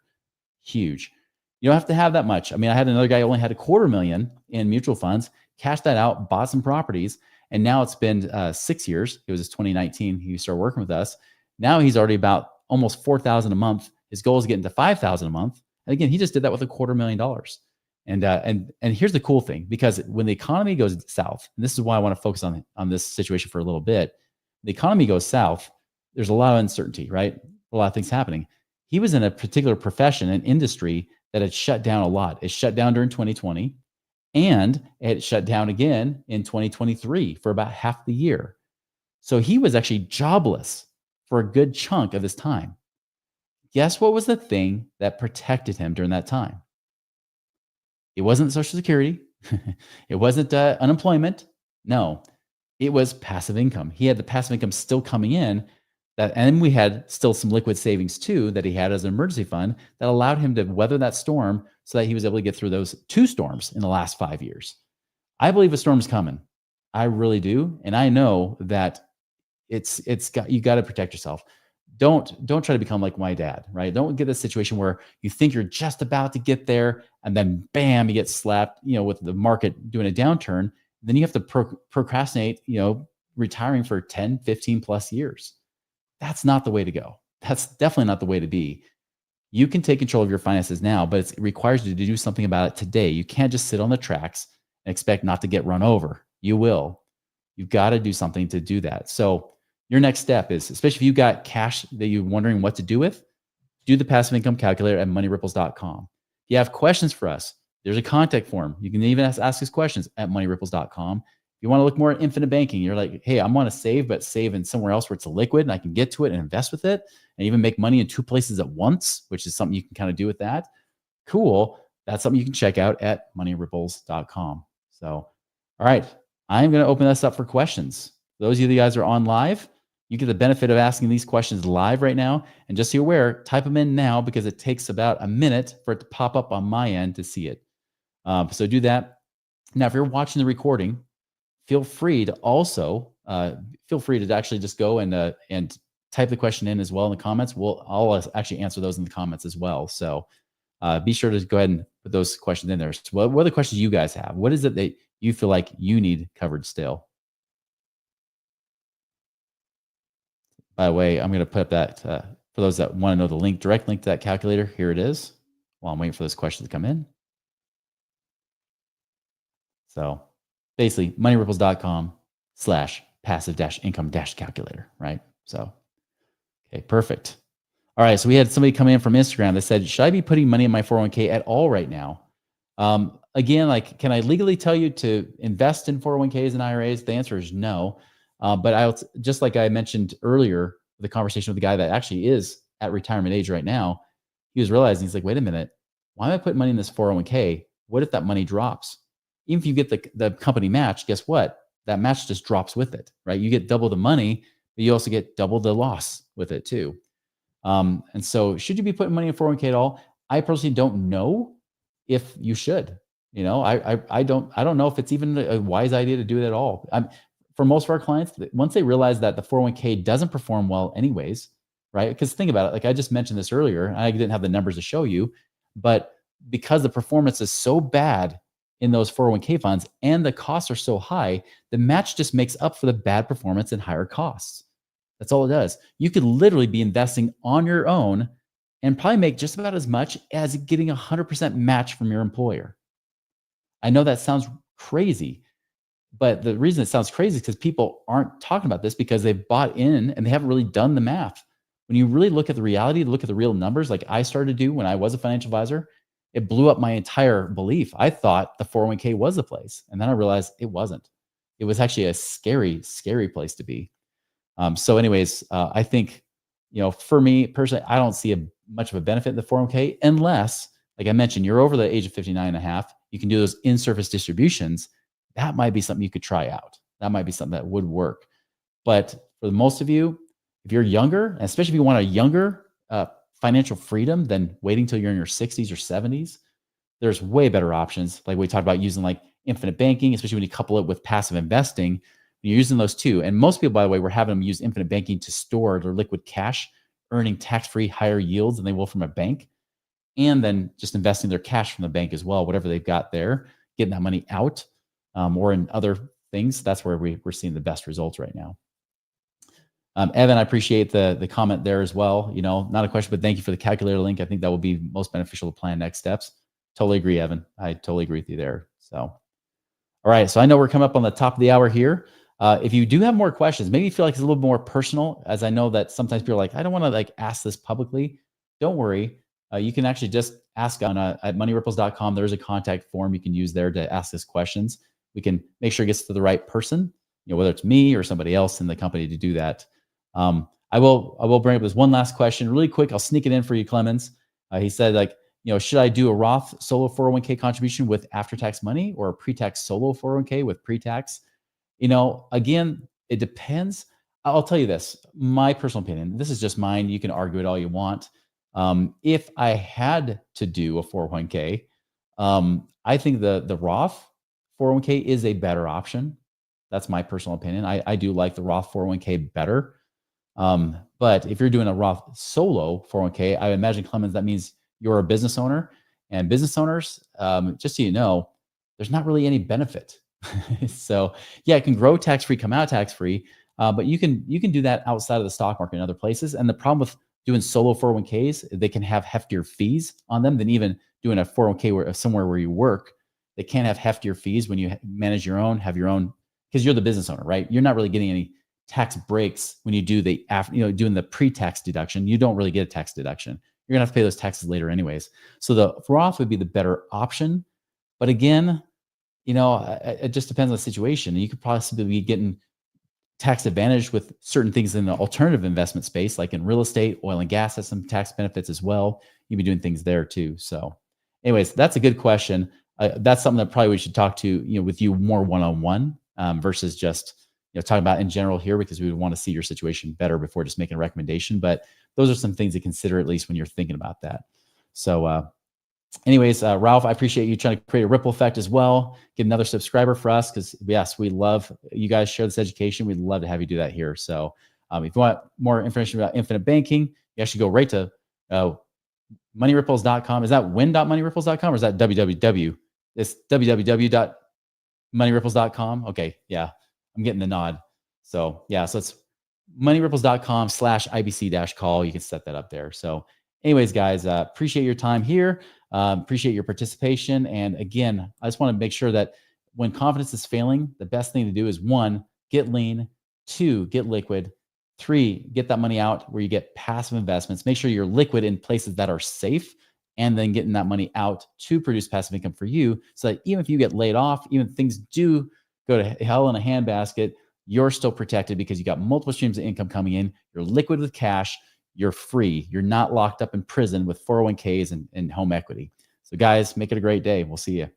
Huge. You don't have to have that much. I mean, I had another guy who only had $250,000 in mutual funds, cashed that out, bought some properties. And now it's been 6 years. It was 2019. He started working with us. Now he's already about almost 4,000 a month. His goal is getting to 5,000 a month. And again, he just did that with $250,000. And here's the cool thing, because when the economy goes south, and this is why I want to focus on this situation for a little bit, the economy goes south, there's a lot of uncertainty, right? A lot of things happening. He was in a particular profession, an industry that had shut down a lot. It shut down during 2020, and it shut down again in 2023 for about half the year. So he was actually jobless for a good chunk of his time. Guess what was the thing that protected him during that time? It wasn't Social Security. It wasn't unemployment. No, it was passive income. He had the passive income still coming in. And we had still some liquid savings too that he had as an emergency fund that allowed him to weather that storm so that he was able to get through those 2 storms in the last 5 years. I believe a storm's coming. I really do, and I know that you got to protect yourself. Don't try to become like my dad, right? Don't get this situation where you think you're just about to get there and then bam, you get slapped, with the market doing a downturn. Then you have to procrastinate, retiring for 10, 15 plus years. That's not the way to go. That's definitely not the way to be. You can take control of your finances now, but it requires you to do something about it today. You can't just sit on the tracks and expect not to get run over. You will. You've got to do something to do that. So your next step is, especially if you got cash that you're wondering what to do with, do the passive income calculator at moneyripples.com. If you have questions for us, there's a contact form. You can even ask us questions at moneyripples.com. If you want to look more at infinite banking, you're like, hey, I want to save, but save in somewhere else where it's liquid and I can get to it and invest with it and even make money in 2 places at once, which is something you can kind of do with that. Cool. That's something you can check out at moneyripples.com. So, all right, I'm going to open this up for questions. Those of you guys are on live, you get the benefit of asking these questions live right now. And just so you're aware, type them in now because it takes about a minute for it to pop up on my end to see it. So do that. Now, if you're watching the recording, feel free to also actually just go and type the question in as well in the comments. I'll actually answer those in the comments as well. So be sure to go ahead and put those questions in there. So what are the questions you guys have? What is it that you feel like you need covered still? By the way, I'm going to put up that for those that want to know the direct link to that calculator. Here it is. While I'm waiting for this question to come in. So basically, moneyripples.com/passive-income-calculator, right? So, okay, perfect. All right, so we had somebody come in from Instagram that said, should I be putting money in my 401k at all right now? Again, like, can I legally tell you to invest in 401ks and IRAs? The answer is no. But just like I mentioned earlier, the conversation with the guy that actually is at retirement age right now, he was realizing, he's like, wait a minute, why am I putting money in this 401k? What if that money drops? Even if you get the company match, guess what? That match just drops with it, right? You get double the money, but you also get double the loss with it too. And so should you be putting money in 401k at all? I personally don't know if you should. I don't know if it's even a wise idea to do it at all. For most of our clients, once they realize that the 401k doesn't perform well anyways, right? Because think about it, like I just mentioned this earlier, I didn't have the numbers to show you, but because the performance is so bad in those 401k funds and the costs are so high, the match just makes up for the bad performance and higher costs. That's all it does. You could literally be investing on your own and probably make just about as much as getting 100% match from your employer. I know that sounds crazy, but the reason it sounds crazy is because people aren't talking about this because they've bought in and they haven't really done the math. When you really look at the reality, look at the real numbers, like I started to do when I was a financial advisor, it blew up my entire belief. I thought the 401k was the place. And then I realized it wasn't. It was actually a scary, scary place to be. So anyways, I think, for me personally, I don't see much of a benefit in the 401k unless, like I mentioned, you're over the age of 59 and a half. You can do those in-service distributions. That might be something you could try out. That might be something that would work. But for most of you, if you're younger, and especially if you want a younger financial freedom than waiting till you're in your 60s or 70s, there's way better options. Like we talked about using like infinite banking, especially when you couple it with passive investing. You're using those too. And most people, by the way, we're having them use infinite banking to store their liquid cash, earning tax-free higher yields than they will from a bank. And then just investing their cash from the bank as well, whatever they've got there, getting that money out or in other things. That's where we're seeing the best results right now. Evan, I appreciate the comment there as well. Not a question, but thank you for the calculator link. I think that will be most beneficial to plan next steps. Totally agree, Evan. I totally agree with you there. So, all right. So I know we're coming up on the top of the hour here. If you do have more questions, maybe you feel like it's a little more personal, as I know that sometimes people are like, I don't want to ask this publicly. Don't worry. You can actually just ask at moneyripples.com. There's a contact form you can use there to ask us questions. We can make sure it gets to the right person, whether it's me or somebody else in the company to do that. I will bring up this one last question really quick. I'll sneak it in for you, Clemens. He said, like, should I do a Roth solo 401k contribution with after-tax money or a pre-tax solo 401k with pre-tax? Again, it depends. I'll tell you this, my personal opinion. This is just mine. You can argue it all you want. If I had to do a 401k, I think the Roth 401k is a better option. That's my personal opinion. I do like the Roth 401k better. But if you're doing a Roth solo 401k, I imagine, Clemens, that means you're a business owner, and business owners, just so you know, there's not really any benefit. So yeah, it can grow tax-free, come out tax-free, but you can do that outside of the stock market and other places. And the problem with doing solo 401ks, they can have heftier fees on them than even doing a 401k somewhere where you work. They can have heftier fees when you manage your own, have your own, because you're the business owner, right? You're not really getting any tax breaks when you do doing the pre-tax deduction. You don't really get a tax deduction. You're gonna have to pay those taxes later anyways. So the Roth would be the better option. But again, it just depends on the situation. You could possibly be getting tax advantage with certain things in the alternative investment space, like in real estate, oil and gas has some tax benefits as well. You'd be doing things there too. So anyways, that's a good question. That's something that probably we should talk to, with you more one-on-one versus just, talking about in general here, because we would want to see your situation better before just making a recommendation. But those are some things to consider, at least when you're thinking about that. So anyways, Ralph, I appreciate you trying to create a ripple effect as well. Get another subscriber for us, because yes, we love you guys share this education. We'd love to have you do that here. So if you want more information about infinite banking, you actually go right to moneyripples.com. Is that win.moneyripples.com or is that www? It's www.moneyripples.com. Okay. Yeah. I'm getting the nod. So yeah, so it's moneyripples.com/IBC-call. You can set that up there. So anyways, guys, appreciate your time here. Appreciate your participation. And again, I just want to make sure that when confidence is failing, the best thing to do is 1, get lean, 2, get liquid, 3, get that money out where you get passive investments. Make sure you're liquid in places that are safe, and then getting that money out to produce passive income for you, so that even if you get laid off, even if things do go to hell in a handbasket, you're still protected because you got multiple streams of income coming in. You're liquid with cash. You're free. You're not locked up in prison with 401ks and home equity. So guys, make it a great day. We'll see you.